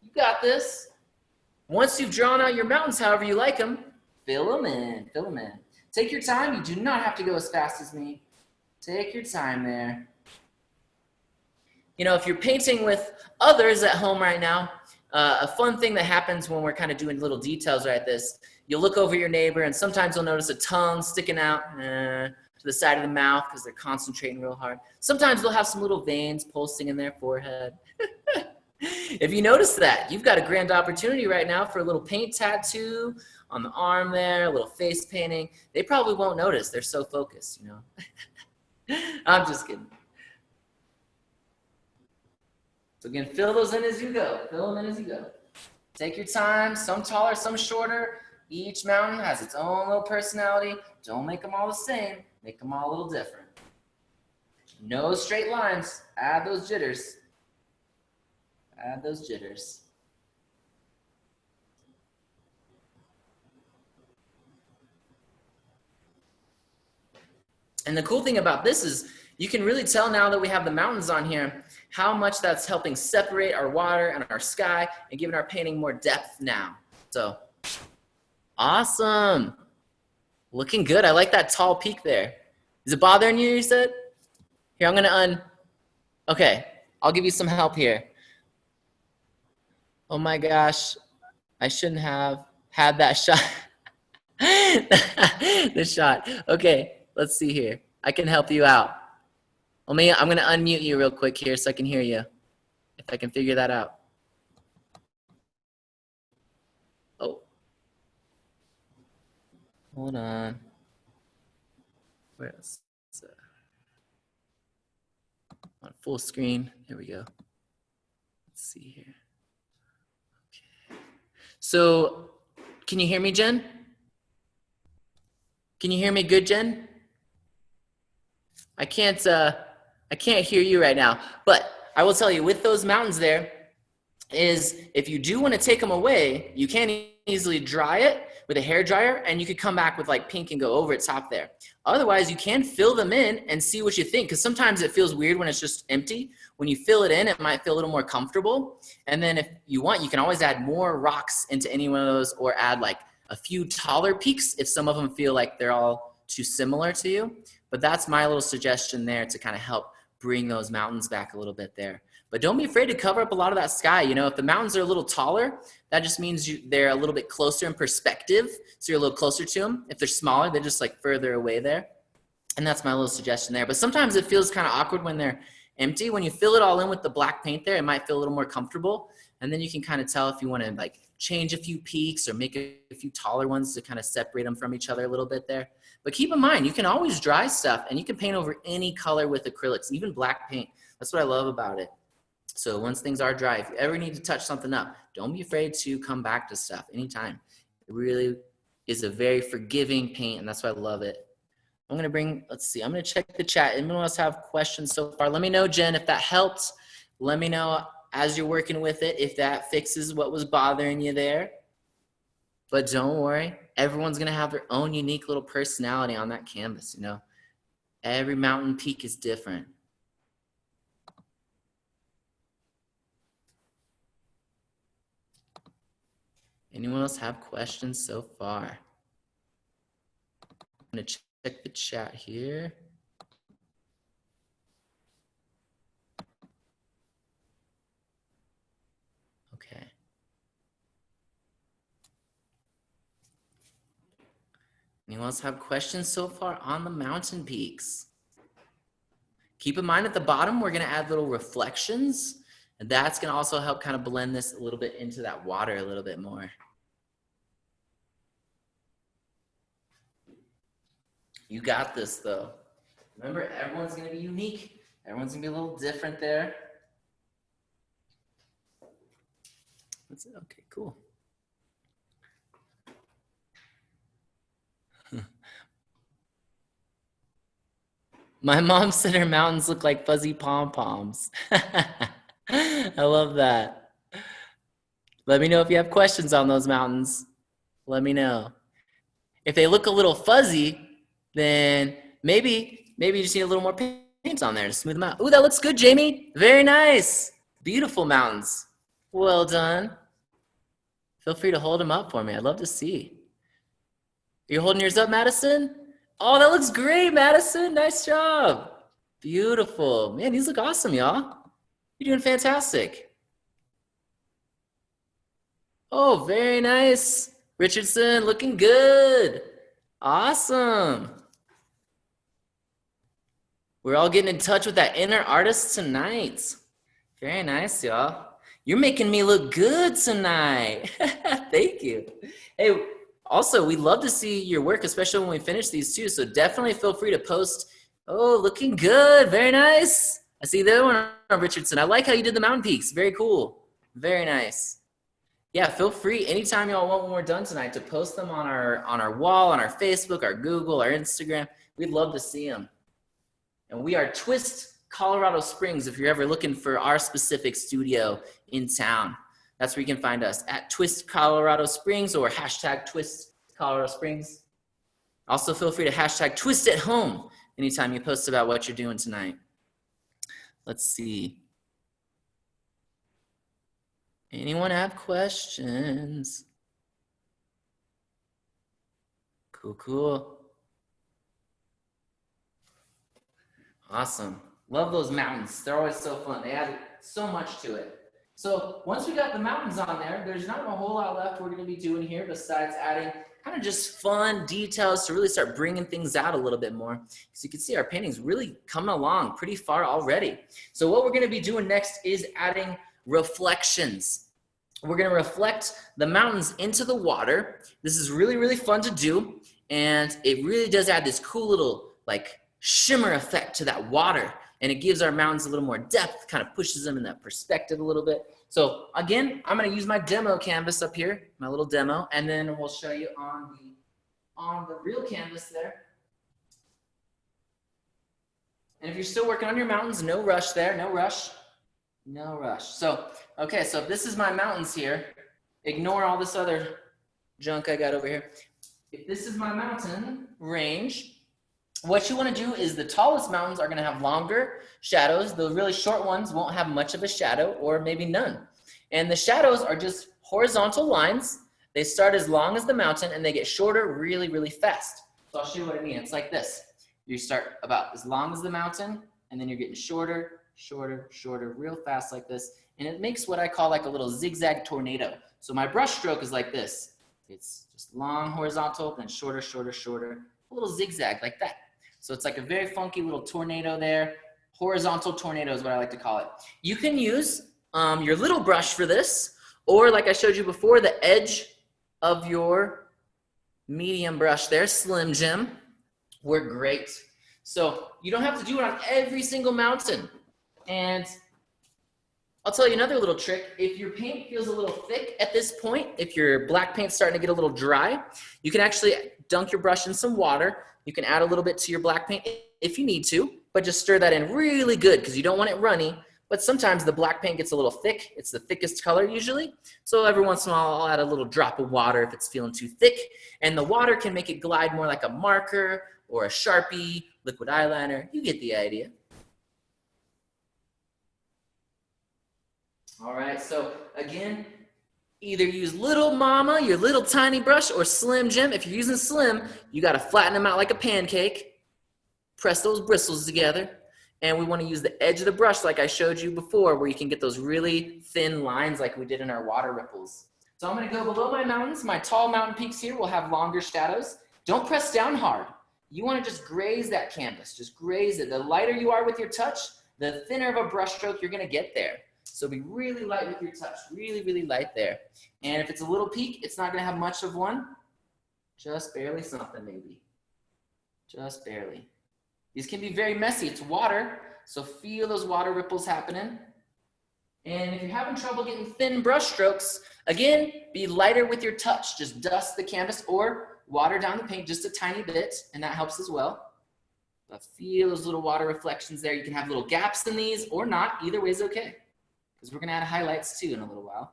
You got this. Once you've drawn out your mountains however you like them, fill them in, fill them in. Take your time, you do not have to go as fast as me. Take your time there. You know, if you're painting with others at home right now, a fun thing that happens when we're kind of doing little details like this, you'll look over your neighbor and sometimes you'll notice a tongue sticking out to the side of the mouth because they're concentrating real hard. Sometimes they'll have some little veins pulsing in their forehead. If you notice that, you've got a grand opportunity right now for a little paint tattoo on the arm there, a little face painting. They probably won't notice. They're so focused, you know. I'm just kidding. So again, fill those in as you go. Fill them in as you go. Take your time, some taller, some shorter. Each mountain has its own little personality. Don't make them all the same. Make them all a little different. No straight lines. Add those jitters. Add those jitters. And the cool thing about this is you can really tell now that we have the mountains on here how much that's helping separate our water and our sky and giving our painting more depth now. So awesome. Looking good. I like that tall peak there. Is it bothering you, you said? Here, I'm gonna okay, I'll give you some help here. Oh my gosh, I shouldn't have had that shot. The shot. Okay, let's see here. I can help you out. I'm gonna unmute you real quick here so I can hear you, if I can figure that out. Oh. Hold on. Where else? On full screen. There we go. Let's see here. Okay. So, can you hear me, Jen? Can you hear me good, Jen? I can't hear you right now, but I will tell you with those mountains there is if you do want to take them away, you can easily dry it with a hair dryer and you could come back with like pink and go over top there. Otherwise, you can fill them in and see what you think because sometimes it feels weird when it's just empty. When you fill it in, it might feel a little more comfortable. And then if you want, you can always add more rocks into any one of those or add like a few taller peaks if some of them feel like they're all too similar to you. But that's my little suggestion there to kind of help bring those mountains back a little bit there. But don't be afraid to cover up a lot of that sky. You know, if the mountains are a little taller, that just means they're a little bit closer in perspective. So you're a little closer to them. If they're smaller, they're just like further away there. And that's my little suggestion there. But sometimes it feels kind of awkward when they're empty. When you fill it all in with the black paint there, it might feel a little more comfortable. And then you can kind of tell if you want to like change a few peaks or make a few taller ones to kind of separate them from each other a little bit there. But keep in mind, you can always dry stuff and you can paint over any color with acrylics, even black paint. That's what I love about it. So once things are dry, if you ever need to touch something up, don't be afraid to come back to stuff anytime. It really is a very forgiving paint, and that's why I love it. I'm going to bring, let's see, I'm going to check the chat. Anyone else have questions so far? Let me know, Jen, if that helped. Let me know as you're working with it if that fixes what was bothering you there. But don't worry, everyone's going to have their own unique little personality on that canvas, you know. Every mountain peak is different. Anyone else have questions so far? I'm going to check the chat here. Okay. Anyone else have questions so far on the mountain peaks? Keep in mind at the bottom, we're gonna add little reflections, and that's gonna also help kind of blend this a little bit into that water a little bit more. You got this though. Remember, everyone's gonna be unique. Everyone's gonna be a little different there. That's it. Okay, cool. My mom said her mountains look like fuzzy pom-poms. I love that. Let me know if you have questions on those mountains. Let me know. If they look a little fuzzy, then maybe you just need a little more paint on there to smooth them out. Ooh, that looks good, Jamie. Very nice. Beautiful mountains. Well done. Feel free to hold them up for me. I'd love to see. You're holding yours up, Madison? Oh, that looks great, Madison. Nice job. Beautiful. Man, these look awesome, y'all. You're doing fantastic. Oh, very nice. Richardson, looking good. Awesome. We're all getting in touch with that inner artist tonight. Very nice, y'all. You're making me look good tonight. Thank you. Hey, also, we'd love to see your work, especially when we finish these too. So definitely feel free to post. Oh, looking good. Very nice. I see the other one on Richardson. I like how you did the mountain peaks. Very cool. Very nice. Yeah, feel free anytime y'all want when we're done tonight to post them on our wall, on our Facebook, our Google, our Instagram. We'd love to see them. And we are Twist Colorado Springs if you're ever looking for our specific studio in town. That's where you can find us, at Twist Colorado Springs or hashtag Twist Colorado Springs. Also feel free to hashtag Twist at Home anytime you post about what you're doing tonight. Let's see. Anyone have questions? Cool, cool. Awesome. Love those mountains. They're always so fun. They add so much to it. So once we got the mountains on there, there's not a whole lot left we're going to be doing here besides adding kind of just fun details to really start bringing things out a little bit more. So you can see our painting's really coming along pretty far already. So what we're going to be doing next is adding reflections. We're going to reflect the mountains into the water. This is really, really fun to do. And it really does add this cool little like shimmer effect to that water. And it gives our mountains a little more depth, kind of pushes them in that perspective a little bit. So again, I'm going to use my demo canvas up here, my little demo, and then we'll show you on the real canvas there. And if you're still working on your mountains, no rush there, no rush. No rush. So, okay, so if this is my mountains here, ignore all this other junk I got over here. If this is my mountain range, what you want to do is the tallest mountains are going to have longer shadows. The really short ones won't have much of a shadow or maybe none. And the shadows are just horizontal lines. They start as long as the mountain and they get shorter really, really fast. So I'll show you what I mean. It's like this. You start about as long as the mountain and then you're getting shorter, shorter, shorter, real fast like this. And it makes what I call like a little zigzag tornado. So my brush stroke is like this. It's just long horizontal, then shorter, shorter, shorter, a little zigzag like that. So it's like a very funky little tornado there. Horizontal tornado is what I like to call it. You can use your little brush for this, or like I showed you before, the edge of your medium brush there, Slim Jim, work great. So you don't have to do it on every single mountain. And I'll tell you another little trick. If your paint feels a little thick at this point, if your black paint's starting to get a little dry, you can actually dunk your brush in some water. You can add a little bit to your black paint if you need to, but just stir that in really good because you don't want it runny. But sometimes the black paint gets a little thick. It's the thickest color usually. So every once in a while, I'll add a little drop of water if it's feeling too thick. And the water can make it glide more like a marker or a Sharpie, liquid eyeliner. You get the idea. All right, so again, either use Little Mama, your little tiny brush, or Slim Jim. If you're using Slim, you got to flatten them out like a pancake. Press those bristles together. And we want to use the edge of the brush like I showed you before, where you can get those really thin lines like we did in our water ripples. So I'm going to go below my mountains. My tall mountain peaks here will have longer shadows. Don't press down hard. you want to just graze that canvas. Just graze it. The lighter you are with your touch, the thinner of a brush stroke you're going to get there. So be really light with your touch. Really, really light there. And if it's a little peak, it's not going to have much of one. Just barely something maybe. Just barely. These can be very messy. It's water, so feel those water ripples happening. And if you're having trouble getting thin brush strokes, again, be lighter with your touch. Just dust the canvas or water down the paint just a tiny bit, and that helps as well. But feel those little water reflections there. You can have little gaps in these or not. Either way is okay, because we're going to add highlights too in a little while.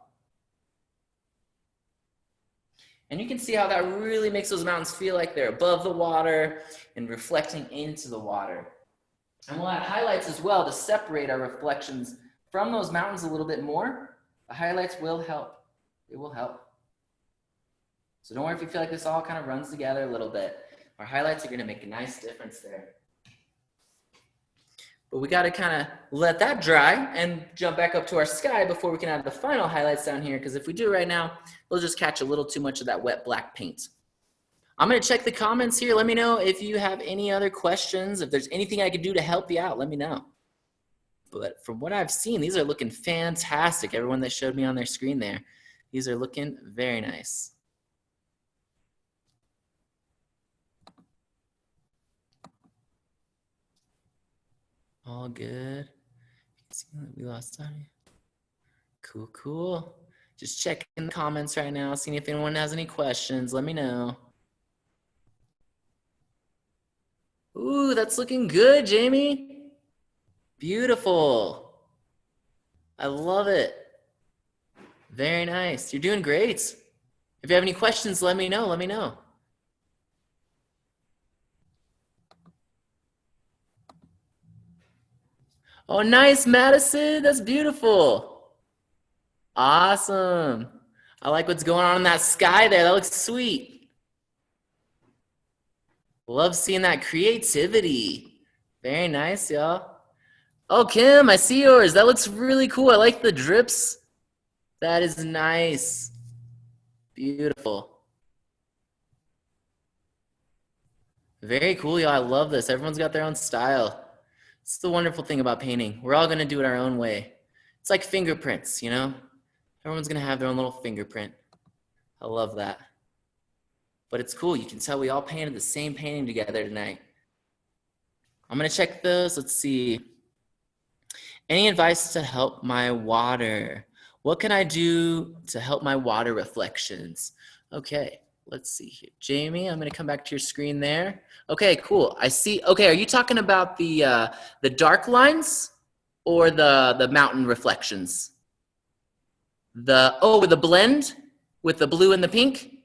And you can see how that really makes those mountains feel like they're above the water and reflecting into the water. And we'll add highlights as well to separate our reflections from those mountains a little bit more. The highlights will help. It will help. So don't worry if you feel like this all kind of runs together a little bit. Our highlights are going to make a nice difference there. But we got to kind of let that dry and jump back up to our sky before we can add the final highlights down here, because if we do it right now, we'll just catch a little too much of that wet black paint. I'm going to check the comments here. Let me know if you have any other questions. If there's anything I could do to help you out, let me know. But from what I've seen, these are looking fantastic. Everyone that showed me on their screen there, these are looking very nice. All good. See that we lost time. Cool, cool. Just checking the comments right now, seeing if anyone has any questions. Let me know. Ooh, that's looking good, Jamie. Beautiful. I love it. Very nice. You're doing great. If you have any questions, let me know. Let me know. Oh, nice, Madison. That's beautiful. Awesome. I like what's going on in that sky there. That looks sweet. Love seeing that creativity. Very nice, y'all. Oh, Kim, I see yours. That looks really cool. I like the drips. That is nice. Beautiful. Very cool, y'all. I love this. Everyone's got their own style. It's the wonderful thing about painting. We're all going to do it our own way. It's like fingerprints, you know? Everyone's going to have their own little fingerprint. I love that. But it's cool. You can tell we all painted the same painting together tonight. I'm going to check those. Let's see. Any advice to help my water? What can I do to help my water reflections? Okay. Let's see here. Jamie, I'm going to come back to your screen there. Okay, cool. I see. Okay, are you talking about the dark lines or the mountain reflections? With the blend with the blue and the pink?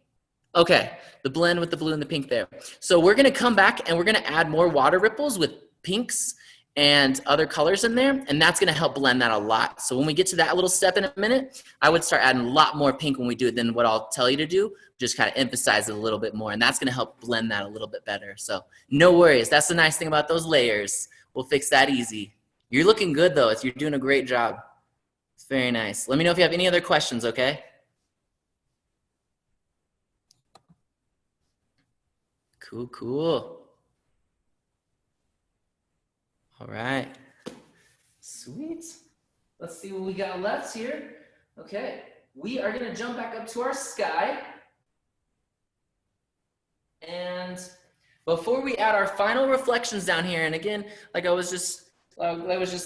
Okay, the blend with the blue and the pink there. So we're going to come back and we're going to add more water ripples with pinks and other colors in there, and that's going to help blend that a lot. So when we get to that little step in a minute, I would start adding a lot more pink when we do it than what I'll tell you to do. Just kind of emphasize it a little bit more, and that's going to help blend that a little bit better. So no worries. That's the nice thing about those layers. We'll fix that easy. You're looking good, though. You're doing a great job. It's very nice. Let me know if you have any other questions, okay? Cool, cool. All right. Sweet. Let's see what we got left here. Okay. We are going to jump back up to our sky. And before we add our final reflections down here, and again, like I was just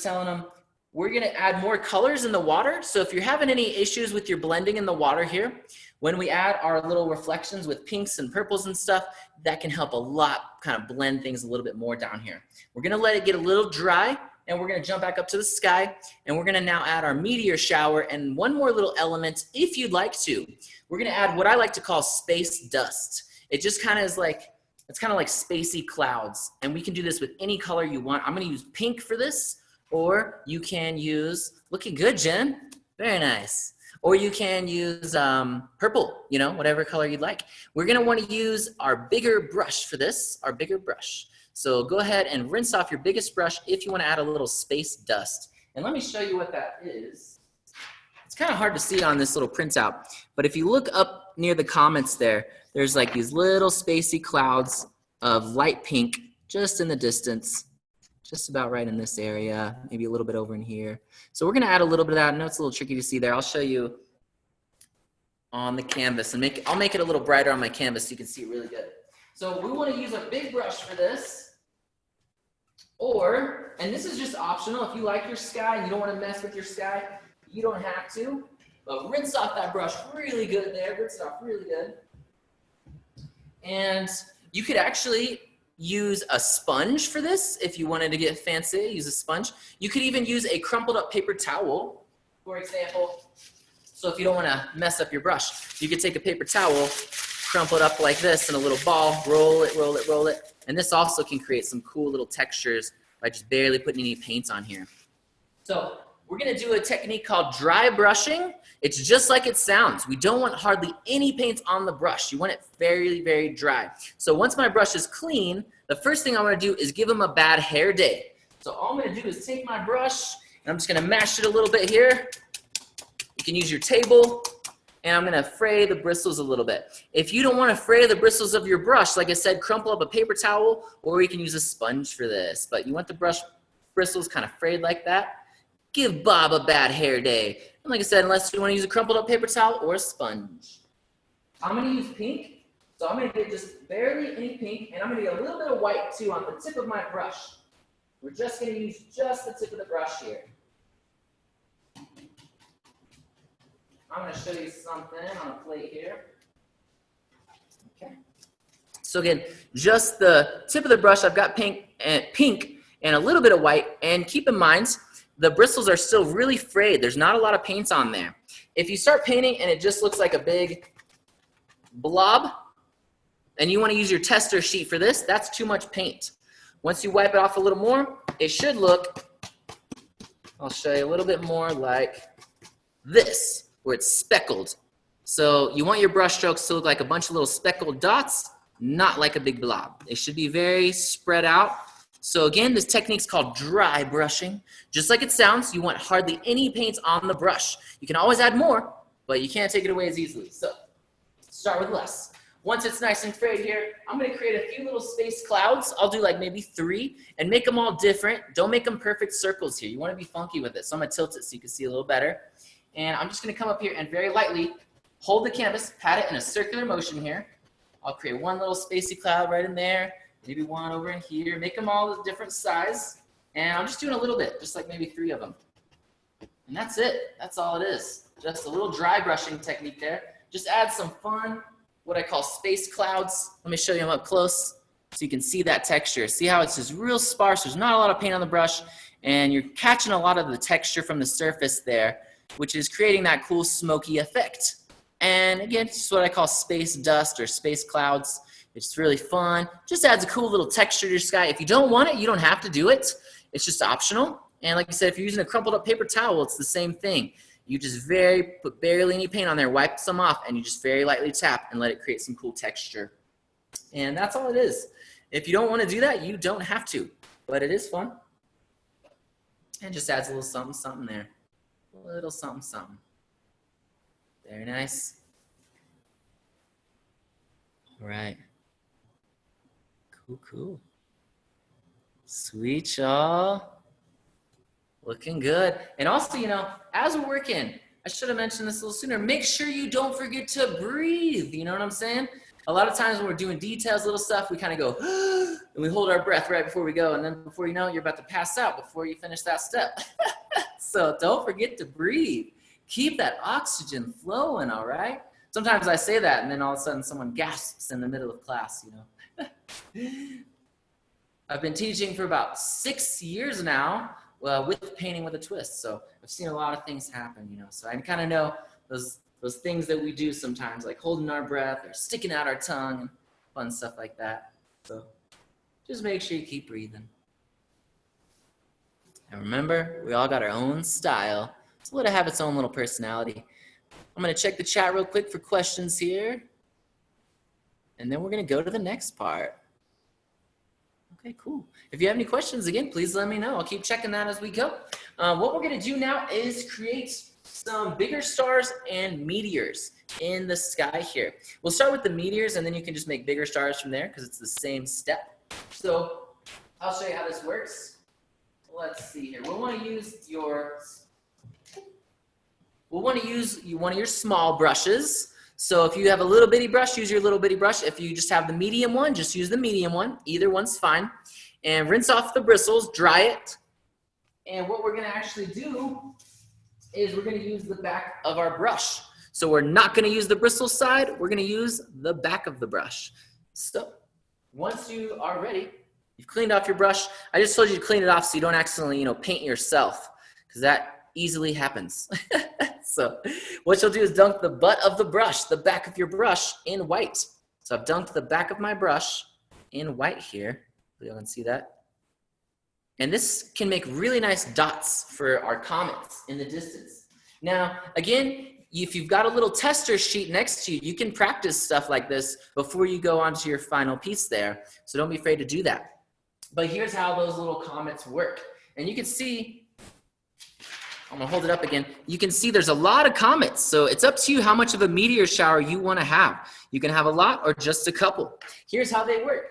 telling them, we're going to add more colors in the water. So if you're having any issues with your blending in the water here, when we add our little reflections with pinks and purples and stuff, that can help a lot kind of blend things a little bit more down here. We're going to let it get a little dry, and we're going to jump back up to the sky, and we're going to now add our meteor shower and one more little element if you'd like to. We're going to add what I like to call space dust. It just kind of is like, it's kind of like spacey clouds, and we can do this with any color you want. I'm going to use pink for this, or you can use, looking good, Jen. Very nice. Or you can use purple, you know, whatever color you'd like. We're going to want to use our bigger brush for this, our bigger brush. So go ahead and rinse off your biggest brush if you want to add a little space dust. And let me show you what that is. It's kind of hard to see on this little printout, but if you look up near the comments there, there's like these little spacey clouds of light pink just in the distance, just about right in this area, maybe a little bit over in here. So we're gonna add a little bit of that. I know it's a little tricky to see there. I'll show you on the canvas and I'll make it a little brighter on my canvas so you can see it really good. So we wanna use a big brush for this, and this is just optional, if you like your sky and you don't wanna mess with your sky, you don't have to, but rinse off that brush really good there, rinse it off really good. And you could actually use a sponge for this if you wanted to get fancy, use a sponge. You could even use a crumpled up paper towel, for example. So if you don't want to mess up your brush, you could take a paper towel, crumple it up like this in a little ball, roll it, roll it, roll it. And this also can create some cool little textures by just barely putting any paint on here. So we're gonna do a technique called dry brushing. It's just like it sounds. We don't want hardly any paint on the brush. You want it very, very dry. So once my brush is clean, the first thing I wanna do is give them a bad hair day. So all I'm gonna do is take my brush, and I'm just gonna mash it a little bit here. You can use your table, and I'm gonna fray the bristles a little bit. If you don't wanna fray the bristles of your brush, like I said, crumple up a paper towel, or you can use a sponge for this. But you want the brush bristles kind of frayed like that. Give Bob a bad hair day. And like I said, unless you want to use a crumpled up paper towel or a sponge. I'm going to use pink. So I'm going to get just barely any pink. And I'm going to get a little bit of white too on the tip of my brush. We're just going to use just the tip of the brush here. I'm going to show you something on a plate here. Okay. So again, just the tip of the brush. I've got pink and a little bit of white. And keep in mind, the bristles are still really frayed. There's not a lot of paint on there. If you start painting and it just looks like a big blob, and you want to use your tester sheet for this, that's too much paint. Once you wipe it off a little more, it should look, I'll show you a little bit more like this, where it's speckled. So you want your brush strokes to look like a bunch of little speckled dots, not like a big blob. They should be very spread out. So again, this technique's called dry brushing. Just like it sounds, you want hardly any paint on the brush. You can always add more, but you can't take it away as easily. So start with less. Once it's nice and frayed here, I'm gonna create a few little space clouds. I'll do like maybe 3 and make them all different. Don't make them perfect circles here. You wanna be funky with it. So I'm gonna tilt it so you can see a little better. And I'm just gonna come up here and very lightly hold the canvas, pat it in a circular motion here. I'll create one little spacey cloud right in there. Maybe one over in here, make them all a different size. And I'm just doing a little bit, just like maybe 3 of them. And that's it, that's all it is. Just a little dry brushing technique there. Just add some fun, what I call space clouds. Let me show you them up close so you can see that texture. See how it's just real sparse, there's not a lot of paint on the brush, and you're catching a lot of the texture from the surface there, which is creating that cool smoky effect. And again, it's just what I call space dust or space clouds. It's really fun. Just adds a cool little texture to your sky. If you don't want it, you don't have to do it. It's just optional. And like I said, if you're using a crumpled up paper towel, it's the same thing. You just put barely any paint on there, wipe some off, and you just very lightly tap and let it create some cool texture. And that's all it is. If you don't want to do that, you don't have to. But it is fun. And just adds a little something, something there. A little something, something. Very nice. All right. Cool. Sweet, y'all. Looking good. And also, you know, as we're working, I should have mentioned this a little sooner, make sure you don't forget to breathe. You know what I'm saying? A lot of times when we're doing details, little stuff, we kind of go, and we hold our breath right before we go. And then before you know it, you're about to pass out before you finish that step. So don't forget to breathe. Keep that oxygen flowing, all right? Sometimes I say that, and then all of a sudden someone gasps in the middle of class, you know? I've been teaching for about 6 years now with painting with a twist. So I've seen a lot of things happen, you know. So I kind of know those things that we do sometimes, like holding our breath or sticking out our tongue and fun stuff like that. So just make sure you keep breathing. And remember, we all got our own style. So let it have its own little personality. I'm going to check the chat real quick for questions here. And then we're going to go to the next part. Okay, cool. If you have any questions, again, please let me know. I'll keep checking that as we go. What we're gonna do now is create some bigger stars and meteors in the sky here. We'll start with the meteors and then you can just make bigger stars from there because it's the same step. So I'll show you how this works. Let's see here. We'll want to use one of your small brushes. So if you have a little bitty brush, use your little bitty brush. If you just have the medium one, just use the medium one. Either one's fine. And rinse off the bristles, dry it. And what we're gonna actually do is we're gonna use the back of our brush. So we're not gonna use the bristle side, we're gonna use the back of the brush. So once you are ready, you've cleaned off your brush. I just told you to clean it off so you don't accidentally, paint yourself, because that easily happens. So what you'll do is dunk the butt of the brush, the back of your brush, in white. So I've dunked the back of my brush in white here. You can see that. And this can make really nice dots for our comets in the distance. Now, again, if you've got a little tester sheet next to you, you can practice stuff like this before you go on to your final piece there. So don't be afraid to do that. But here's how those little comets work. And you can see, I'm gonna hold it up again. You can see there's a lot of comets. So it's up to you how much of a meteor shower you wanna have. You can have a lot or just a couple. Here's how they work.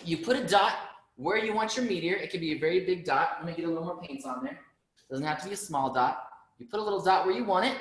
You put a dot where you want your meteor. It could be a very big dot. I'm gonna get a little more paints on there. It doesn't have to be a small dot. You put a little dot where you want it.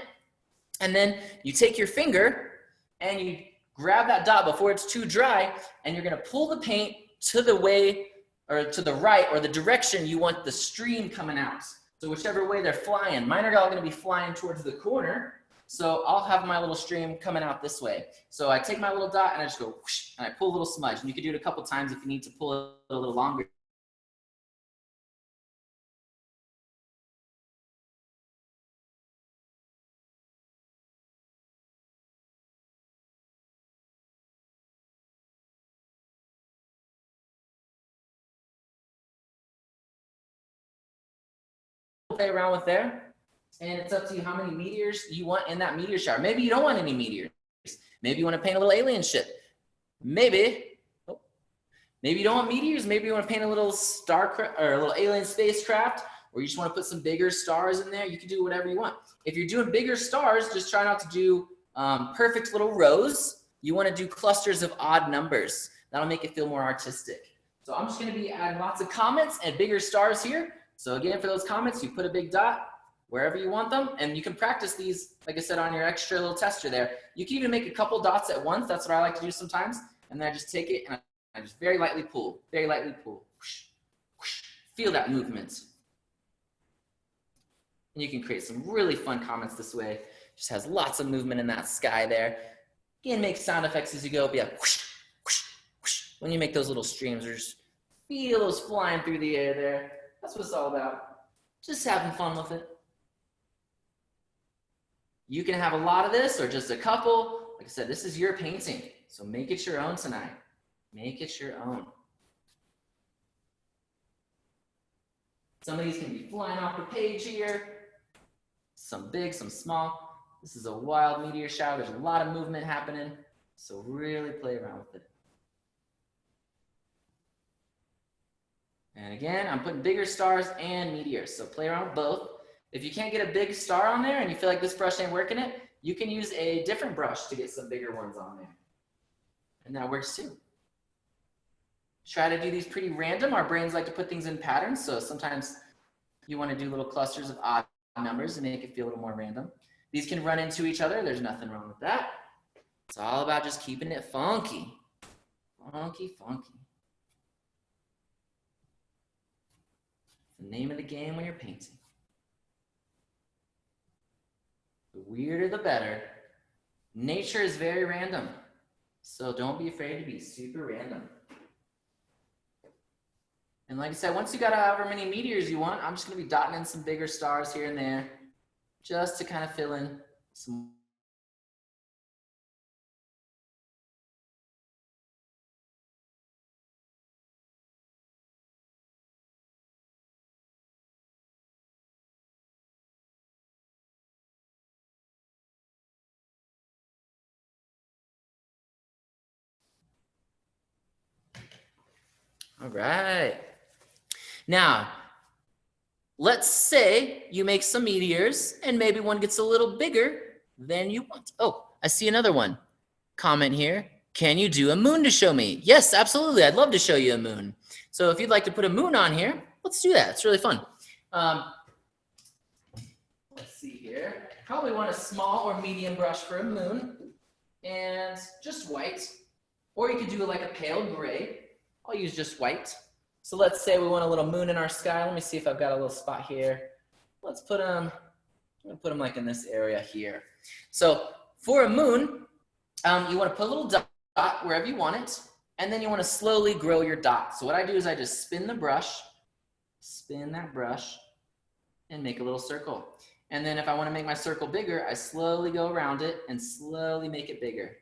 And then you take your finger and you grab that dot before it's too dry, and you're gonna pull the paint to the way, or to the right, or the direction you want the stream coming out. So whichever way they're flying. Mine are all gonna be flying towards the corner, so I'll have my little stream coming out this way. So I take my little dot and I just go whoosh, and I pull a little smudge. And you can do it a couple times if you need to pull it a little longer. Play around with there, and it's up to you how many meteors you want in that meteor shower. Maybe you don't want any meteors. Maybe you want to paint a little alien ship. Maybe you don't want meteors. Maybe you want to paint a little or a little alien spacecraft, or you just want to put some bigger stars in there. You can do whatever you want. If you're doing bigger stars, just try not to do perfect little rows. You want to do clusters of odd numbers. That'll make it feel more artistic. So I'm just going to be adding lots of comets and bigger stars here. So again, for those comets, you put a big dot wherever you want them, and you can practice these, like I said, on your extra little tester there. You can even make a couple dots at once. That's what I like to do sometimes. And then I just take it and I just very lightly pull, very lightly pull. Whoosh, whoosh. Feel that movement. And you can create some really fun comets this way. Just has lots of movement in that sky there. Again, make sound effects as you go. But yeah, whoosh, whoosh, whoosh. When you make those little streams, or just feel those flying through the air there. That's what it's all about. Just having fun with it. You can have a lot of this or just a couple. Like I said, this is your painting. So make it your own tonight. Make it your own. Some of these can be flying off the page here. Some big, some small. This is a wild meteor shower. There's a lot of movement happening. So really play around with it. And again, I'm putting bigger stars and meteors, so play around with both. If you can't get a big star on there and you feel like this brush ain't working it, you can use a different brush to get some bigger ones on there. And that works too. Try to do these pretty random. Our brains like to put things in patterns, so sometimes you want to do little clusters of odd numbers and make it feel a little more random. These can run into each other. There's nothing wrong with that. It's all about just keeping it funky. Funky, funky. The name of the game when you're painting. The weirder the better. Nature is very random, so don't be afraid to be super random. And like I said, once you got however many meteors you want, I'm just going to be dotting in some bigger stars here and there just to kind of fill in some. All right. Now, let's say you make some meteors and maybe one gets a little bigger than you want. Oh, I see another one. Comment here. Can you do a moon to show me? Yes, absolutely. I'd love to show you a moon. So if you'd like to put a moon on here, let's do that. It's really fun. Let's see here. Probably want a small or medium brush for a moon and just white. Or you could do it like a pale gray. I'll use just white. So let's say we want a little moon in our sky. Let me see if I've got a little spot here. Let's put them, I'm gonna put them like in this area here. So for a moon, you want to put a little dot wherever you want it, and then you want to slowly grow your dot. So what I do is I just spin the brush, spin that brush, and make a little circle. And then if I want to make my circle bigger, I slowly go around it and slowly make it bigger.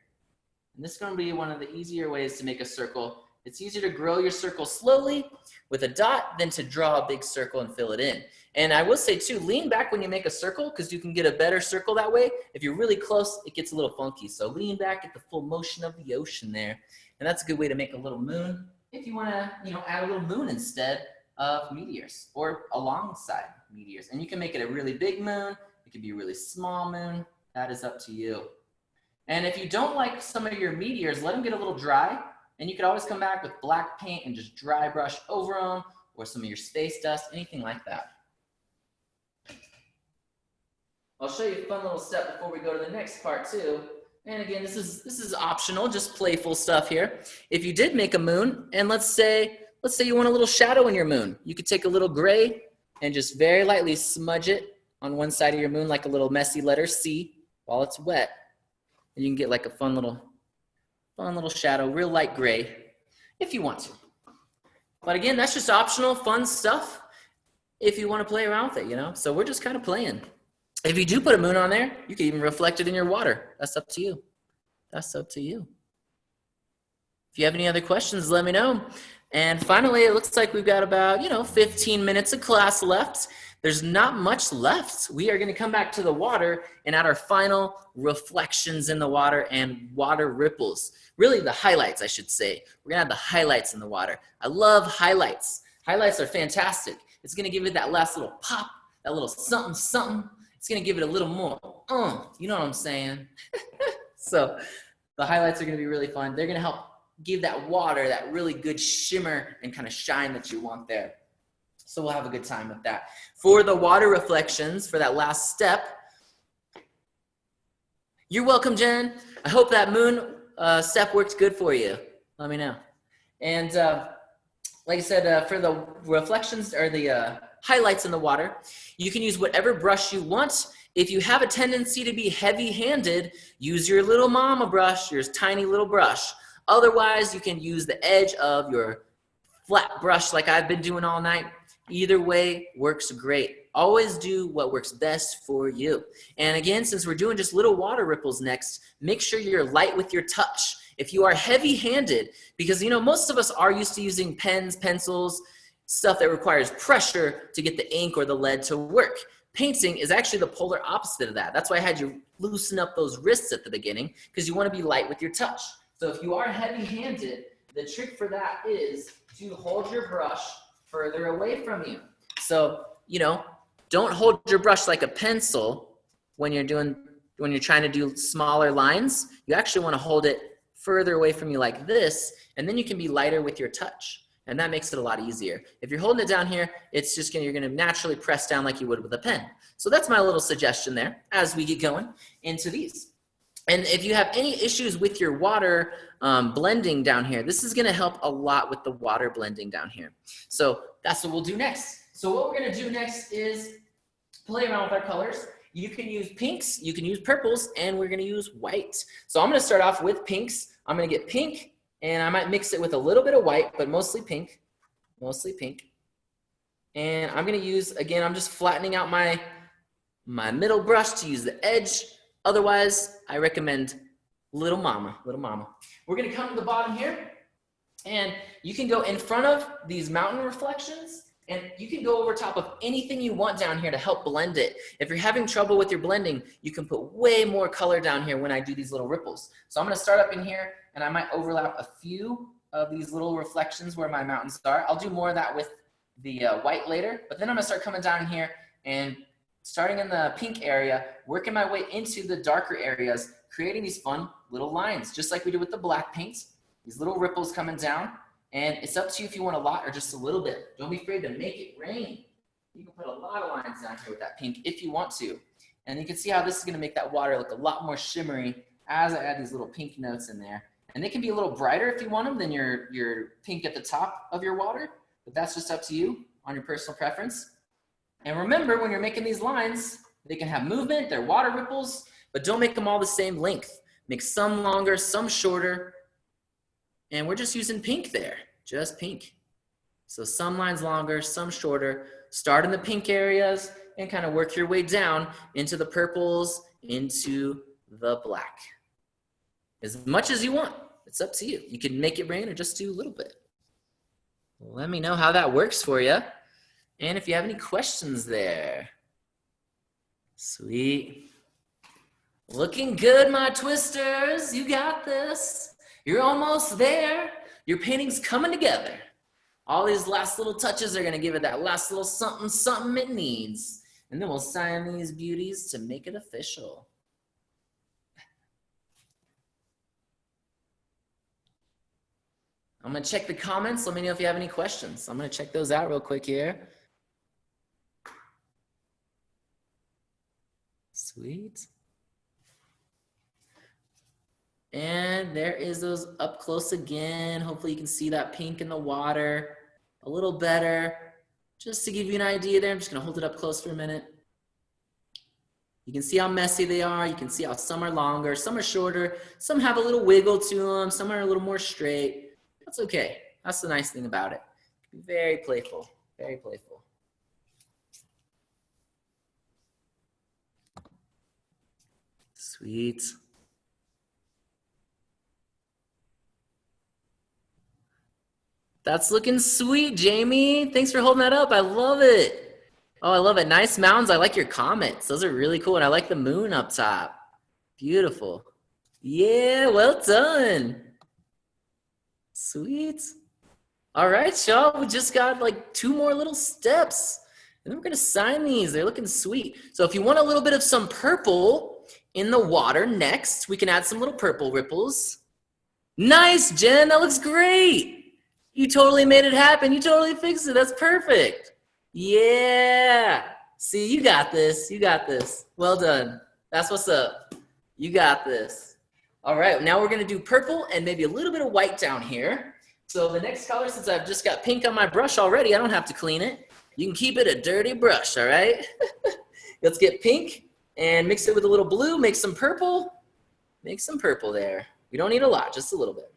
And this is going to be one of the easier ways to make a circle. It's easier to grow your circle slowly with a dot than to draw a big circle and fill it in. And I will say too, lean back when you make a circle because you can get a better circle that way. If you're really close, it gets a little funky. So lean back, get the full motion of the ocean there. And that's a good way to make a little moon if you want to, add a little moon instead of meteors or alongside meteors. And you can make it a really big moon. It could be a really small moon. That is up to you. And if you don't like some of your meteors, let them get a little dry. And you could always come back with black paint and just dry brush over them, or some of your space dust, anything like that. I'll show you a fun little step before we go to the next part too. And again, this is optional, just playful stuff here. If you did make a moon, and let's say you want a little shadow in your moon, you could take a little gray and just very lightly smudge it on one side of your moon like a little messy letter C while it's wet. And you can get like a fun little shadow, real light gray, if you want to. But again, that's just optional, fun stuff if you want to play around with it, So we're just kind of playing. If you do put a moon on there, you can even reflect it in your water. That's up to you. That's up to you. If you have any other questions, let me know. And finally, it looks like we've got about, 15 minutes of class left. There's not much left. We are going to come back to the water and add our final reflections in the water and water ripples. Really the highlights, I should say. We're going to add the highlights in the water. I love highlights. Highlights are fantastic. It's going to give it that last little pop, that little something, something. It's going to give it a little more, you know what I'm saying? So the highlights are going to be really fun. They're going to help give that water that really good shimmer and kind of shine that you want there. So we'll have a good time with that. For the water reflections, for that last step, you're welcome, Jen. I hope that moon step worked good for you. Let me know. And like I said, for the reflections or the highlights in the water, you can use whatever brush you want. If you have a tendency to be heavy-handed, use your little mama brush, your tiny little brush. Otherwise, you can use the edge of your flat brush like I've been doing all night. Either way works great. Always do what works best for you. And again, since we're doing just little water ripples next, make sure you're light with your touch. If you are heavy-handed, because most of us are used to using pens, pencils, stuff that requires pressure to get the ink or the lead to work. Painting is actually the polar opposite of that. That's why I had you loosen up those wrists at the beginning, because you want to be light with your touch. So if you are heavy-handed, the trick for that is to hold your brush further away from you. So, don't hold your brush like a pencil when you're trying to do smaller lines. You actually want to hold it further away from you like this, and then you can be lighter with your touch. And that makes it a lot easier. If you're holding it down here, it's just you're gonna naturally press down like you would with a pen. So that's my little suggestion there as we get going into these. And if you have any issues with your water blending down here, this is gonna help a lot with the water blending down here. So that's what we'll do next. So what we're gonna do next is play around with our colors. You can use pinks, you can use purples, and we're gonna use white. So I'm gonna start off with pinks. I'm gonna get pink, and I might mix it with a little bit of white, but mostly pink, And I'm gonna use, again, I'm just flattening out my middle brush to use the edge. Otherwise, I recommend little mama. We're gonna come to the bottom here, and you can go in front of these mountain reflections, and you can go over top of anything you want down here to help blend it. If you're having trouble with your blending, you can put way more color down here when I do these little ripples. So I'm gonna start up in here, and I might overlap a few of these little reflections where my mountains are. I'll do more of that with the white later, but then I'm gonna start coming down here and starting in the pink area, working my way into the darker areas, creating these fun little lines, just like we did with the black paint. These little ripples coming down, and it's up to you if you want a lot or just a little bit. Don't be afraid to make it rain. You can put a lot of lines down here with that pink if you want to. And you can see how this is gonna make that water look a lot more shimmery as I add these little pink notes in there. And they can be a little brighter if you want them than your pink at the top of your water, but that's just up to you on your personal preference. And remember, when you're making these lines, they can have movement, they're water ripples, but don't make them all the same length. Make some longer, some shorter, and we're just using pink there, just pink. So some lines longer, some shorter. Start in the pink areas and kind of work your way down into the purples, into the black. As much as you want, it's up to you. You can make it rain or just do a little bit. Let me know how that works for you. And if you have any questions there. Sweet. Looking good, my twisters. You got this. You're almost there. Your painting's coming together. All these last little touches are gonna give it that last little something, something it needs. And then we'll sign these beauties to make it official. I'm gonna check the comments. Let me know if you have any questions. I'm gonna check those out real quick here. Sweet. And there is those up close again. Hopefully you can see that pink in the water a little better. Just to give you an idea there, I'm just gonna hold it up close for a minute. You can see how messy they are. You can see how some are longer, some are shorter, some have a little wiggle to them, some are a little more straight. That's okay. That's the nice thing about it. Very playful, very playful. Sweet. That's looking sweet, Jamie. Thanks for holding that up. I love it. Oh, I love it. Nice mountains. I like your comments. Those are really cool. And I like the moon up top. Beautiful. Yeah, well done. Sweet. All right, y'all. We just got like 2 more little steps. And then we're going to sign these. They're looking sweet. So if you want a little bit of some purple in the water next, we can add some little purple ripples. Nice, Jen. That looks great. You totally made it happen. You totally fixed it. That's perfect. Yeah. See, you got this. You got this. Well done. That's what's up. You got this. All right. Now we're going to do purple and maybe a little bit of white down here. So the next color, since I've just got pink on my brush already, I don't have to clean it. You can keep it a dirty brush, all right? Let's get pink and mix it with a little blue. Make some purple. Make some purple there. We don't need a lot, just a little bit.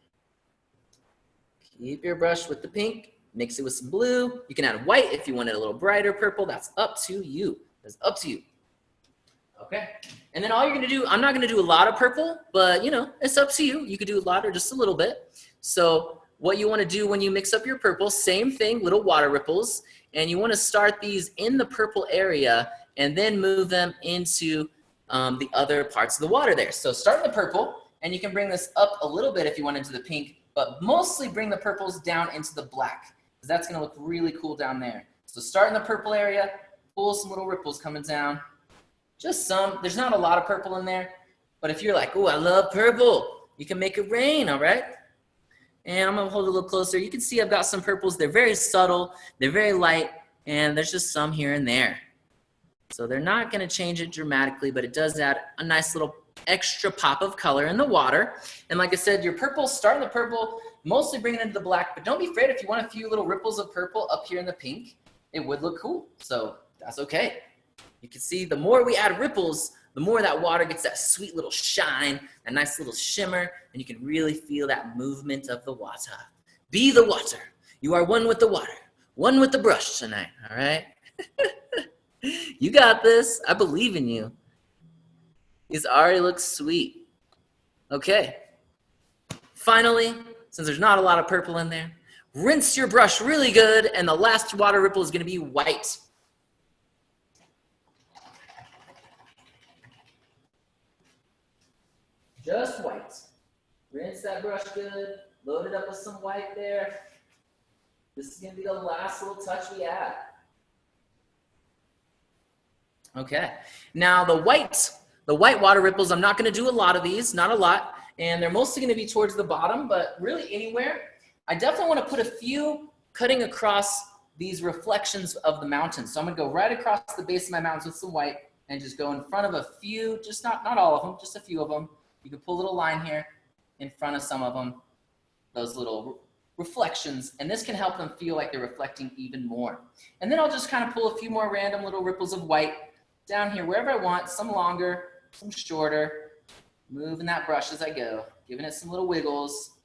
Keep your brush with the pink, mix it with some blue. You can add white if you want it a little brighter purple. That's up to you. That's up to you. Okay. And then all you're gonna do, I'm not gonna do a lot of purple, but you know, it's up to you. You could do a lot or just a little bit. So what you wanna do when you mix up your purple, same thing, little water ripples. And you wanna start these in the purple area and then move them into the other parts of the water there. So start in the purple and you can bring this up a little bit if you want into the pink, but mostly bring the purples down into the black because that's gonna look really cool down there. So start in the purple area, pull some little ripples coming down. Just some, there's not a lot of purple in there, but if you're like, oh, I love purple, you can make it rain, all right? And I'm gonna hold it a little closer. You can see I've got some purples. They're very subtle, they're very light, and there's just some here and there. So they're not gonna change it dramatically, but it does add a nice little extra pop of color in the water. And like I said, your purple, start in the purple, mostly bring it into the black, but don't be afraid if you want a few little ripples of purple up here in the pink, it would look cool. So that's okay. You can see the more we add ripples, the more that water gets that sweet little shine, that nice little shimmer, and you can really feel that movement of the water. Be the water. You are one with the water, one with the brush tonight, all right? You got this. I believe in you. These already look sweet. Okay. Finally, since there's not a lot of purple in there, rinse your brush really good, and the last water ripple is gonna be white. Just white. Rinse that brush good. Load it up with some white there. This is going to be the last little touch we add. Okay. Now the white water ripples, I'm not going to do a lot of these, not a lot. And they're mostly going to be towards the bottom, but really anywhere. I definitely want to put a few cutting across these reflections of the mountains. So I'm going to go right across the base of my mountains with some white and just go in front of a few, just not all of them, just a few of them. You can pull a little line here in front of some of them, those little reflections, and this can help them feel like they're reflecting even more. And then I'll just kind of pull a few more random little ripples of white down here wherever I want, some longer, some shorter. Moving that brush as I go, giving it some little wiggles,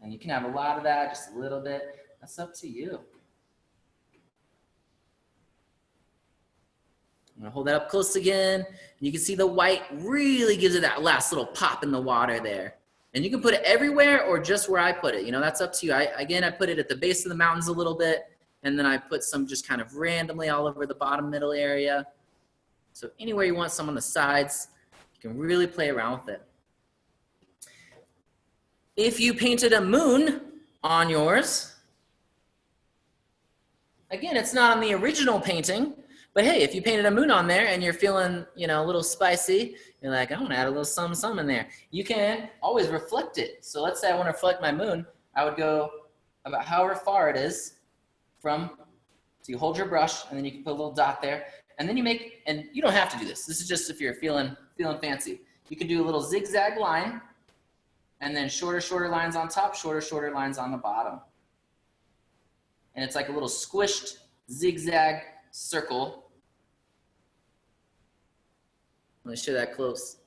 And you can have a lot of that, just a little bit. That's up to you. I'm gonna hold that up close again. You can see the white really gives it that last little pop in the water there. And you can put it everywhere or just where I put it. You know, that's up to you. I put it at the base of the mountains a little bit, and then I put some just kind of randomly all over the bottom middle area. So anywhere you want some on the sides, you can really play around with it. If you painted a moon on yours, again, it's not on the original painting, but hey, if you painted a moon on there and you're feeling, you know, a little spicy, you're like, I want to add a little some in there. You can always reflect it. So let's say I want to reflect my moon. I would go about however far it is from, so you hold your brush and then you can put a little dot there. And then you make, and you don't have to do this. This is just if you're feeling fancy. You can do a little zigzag line and then shorter lines on top, shorter lines on the bottom. And it's like a little squished zigzag circle. Let me show that close.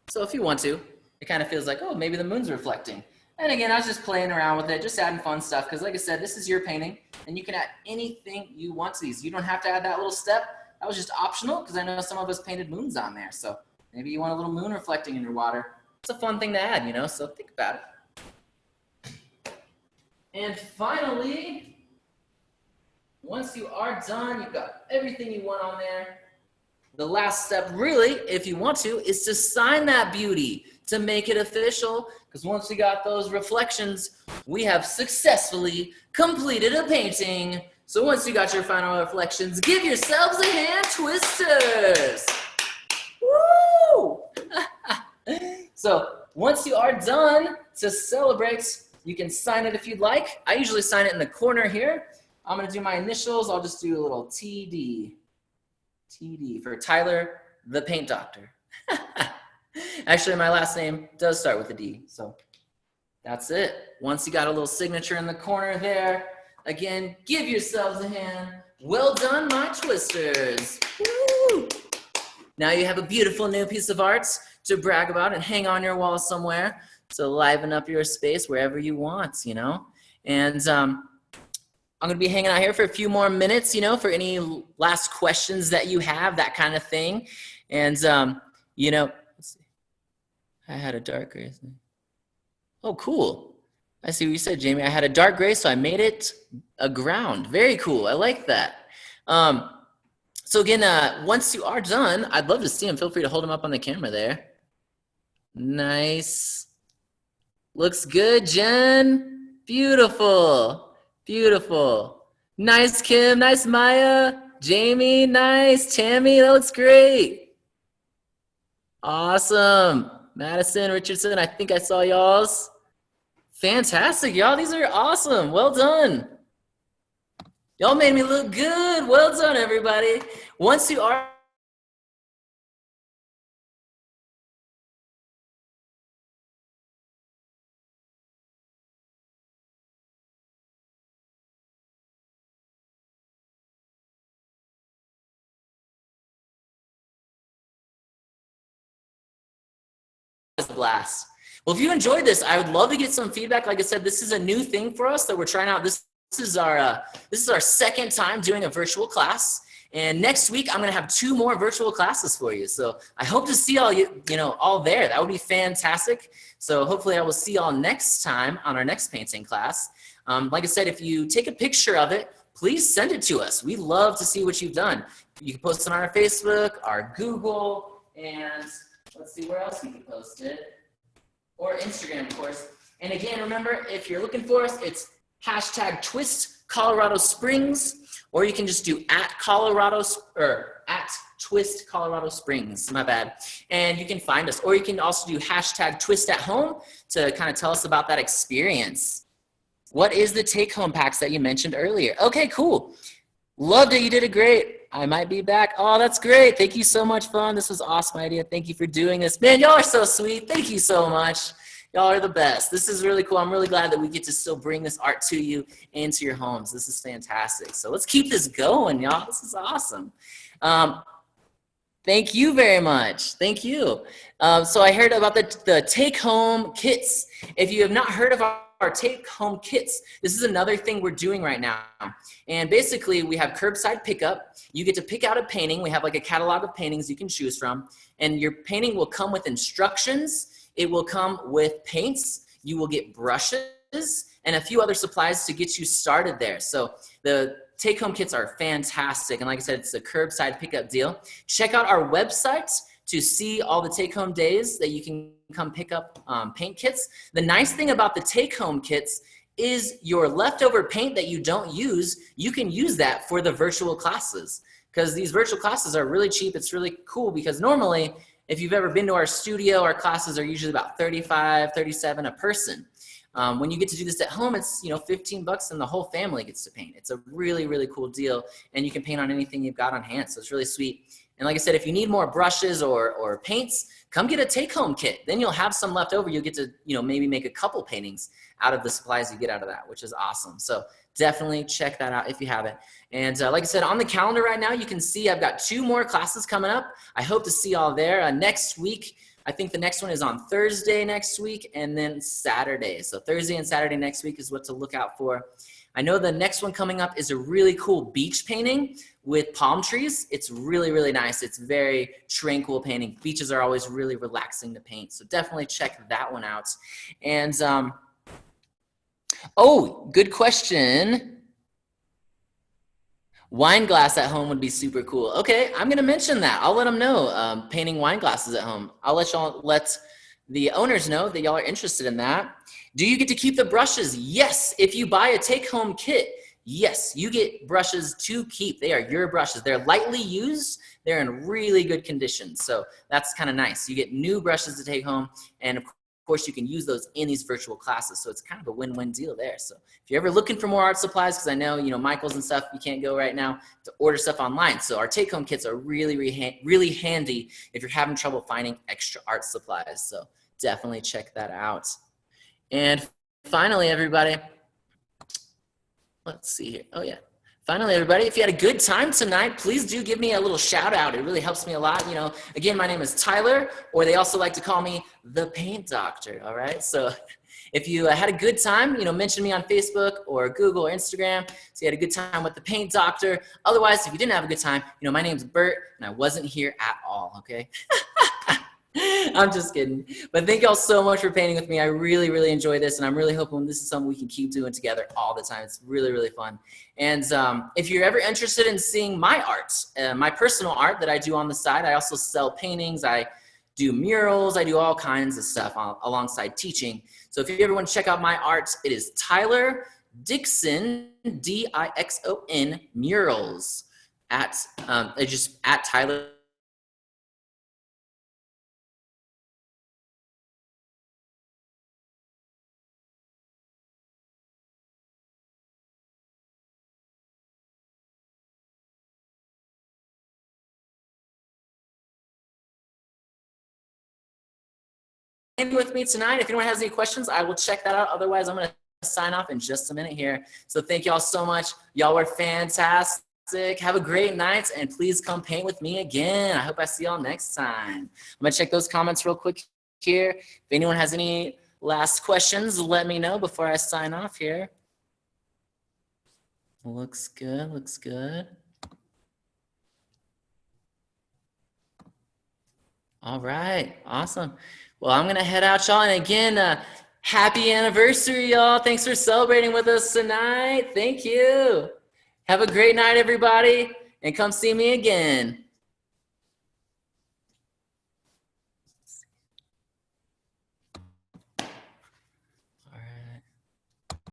So if you want to, it kind of feels like, oh, maybe the moon's reflecting. And again, I was just playing around with it, just adding fun stuff. Because like I said, this is your painting, and you can add anything you want to these. You don't have to add that little step. That was just optional because I know some of us painted moons on there. So maybe you want a little moon reflecting in your water. It's a fun thing to add, you know, so think about it. And finally, once you are done, you've got everything you want on there. The last step, really, if you want to, is to sign that beauty to make it official. Because once we got those reflections, we have successfully completed a painting. So once you got your final reflections, give yourselves a hand twisters. Woo! So once you are done to celebrate, you can sign it if you'd like. I usually sign it in the corner here. I'm gonna do my initials. I'll just do a little TD. TD for Tyler, the Paint Doctor. Actually, my last name does start with a D, so that's it. Once you got a little signature in the corner there, again, give yourselves a hand. Well done, my twisters. Woo! Now you have a beautiful new piece of art to brag about and hang on your wall somewhere to liven up your space wherever you want, you know? And I'm going to be hanging out here for a few more minutes, you know, for any last questions that you have, that kind of thing. And, you know, let's see. I had a dark gray. Oh, cool. I see what you said, Jamie. I had a dark gray, so I made it a ground. Very cool. I like that. So again, once you are done, I'd love to see him. Feel free to hold him up on the camera there. Nice. Looks good, Jen. Beautiful. Beautiful. Nice, Kim. Nice, Maya. Jamie, nice. Tammy, that looks great. Awesome. Madison, Richardson, I think I saw y'all's. Fantastic, y'all. These are awesome. Well done. Y'all made me look good. Well done, everybody. Once you are a blast. Well, if you enjoyed this, I would love to get some feedback. Like I said, this is a new thing for us that we're trying out. This is our second time doing a virtual class. And next week, I'm going to have 2 more virtual classes for you. So I hope to see all you know, all there. That would be fantastic. So hopefully I will see y'all next time on our next painting class. Like I said, if you take a picture of it, please send it to us. We love to see what you've done. You can post it on our Facebook, our Google, and Let's see where else you can post it. Or Instagram, of course. And again, remember, if you're looking for us, it's hashtag Twist Colorado Springs, or you can just do at Twist Colorado Springs, my bad. And you can find us, or you can also do hashtag Twist at Home to kind of tell us about that experience. What is the take-home packs that you mentioned earlier? Okay, cool. Loved it. You did it great. I might be back. Oh, that's great. Thank you so much, Fawn. This was an awesome idea. Thank you for doing this. Man, y'all are so sweet. Thank you so much. Y'all are the best. This is really cool. I'm really glad that we get to still bring this art to you into your homes. This is fantastic. So let's keep this going, y'all. This is awesome. Thank you very much. Thank you. So I heard about the take-home kits. If you have not heard of our take-home kits, this is another thing we're doing right now. And basically, we have curbside pickup. You get to pick out a painting. We have like a catalog of paintings you can choose from. And your painting will come with instructions. It will come with paints. You will get brushes and a few other supplies to get you started there. So the take-home kits are fantastic. And like I said, it's a curbside pickup deal. Check out our website to see all the take-home days that you can come pick up paint kits. The nice thing about the take-home kits is your leftover paint that you don't use, you can use that for the virtual classes. Because these virtual classes are really cheap. It's really cool because normally, if you've ever been to our studio, our classes are usually about $35, $37 a person. When you get to do this at home, it's 15 bucks and the whole family gets to paint. It's a really, really cool deal. And you can paint on anything you've got on hand. So it's really sweet. And like I said, if you need more brushes or paints, come get a take-home kit. Then you'll have some left over. You'll get to, maybe make a couple paintings out of the supplies you get out of that, which is awesome. So definitely check that out if you haven't. And like I said, on the calendar right now, you can see I've got 2 more classes coming up. I hope to see y'all there next week. I think the next one is on Thursday next week and then Saturday. So Thursday and Saturday next week is what to look out for. I know the next one coming up is a really cool beach painting with palm trees. It's really, really nice. It's very tranquil painting. Beaches are always really relaxing to paint. So definitely check that one out. And, oh, good question. Wine glass at home would be super cool. Okay, I'm gonna mention that. I'll let them know, painting wine glasses at home. I'll let the owners know that y'all are interested in that. Do you get to keep the brushes? Yes, if you buy a take-home kit, yes, you get brushes to keep. They are your brushes. They're lightly used. They're in really good condition. So that's kind of nice. You get new brushes to take home, and of course, you can use those in these virtual classes. So it's kind of a win-win deal there. So if you're ever looking for more art supplies, because I know, Michael's and stuff, you can't go right now to order stuff online. So our take-home kits are really, really handy if you're having trouble finding extra art supplies. So definitely check that out. And finally, everybody, let's see here. Oh, yeah. Finally, everybody, if you had a good time tonight, please do give me a little shout out. It really helps me a lot. Again, my name is Tyler, or they also like to call me the Paint Doctor. All right. So if you had a good time, mention me on Facebook or Google or Instagram. So you had a good time with the Paint Doctor. Otherwise, if you didn't have a good time, my name's Bert and I wasn't here at all. Okay. I'm just kidding. But thank y'all so much for painting with me. I really, really enjoy this, and I'm really hoping this is something we can keep doing together all the time. It's really, really fun. And if you're ever interested in seeing my art, my personal art that I do on the side, I also sell paintings. I do murals. I do all kinds of stuff alongside teaching. So if you ever want to check out my art, it is Tyler Dixon, Dixon Murals just at Tyler. With me tonight. If anyone has any questions, I will check that out. Otherwise, I'm going to sign off in just a minute here. So thank y'all so much. Y'all were fantastic. Have a great night, and please come paint with me again. I hope I see y'all next time. I'm going to check those comments real quick here. If anyone has any last questions, let me know before I sign off here. Looks good. Looks good. All right. Awesome. Well, I'm going to head out, y'all. And again, happy anniversary, y'all. Thanks for celebrating with us tonight. Thank you. Have a great night, everybody. And come see me again.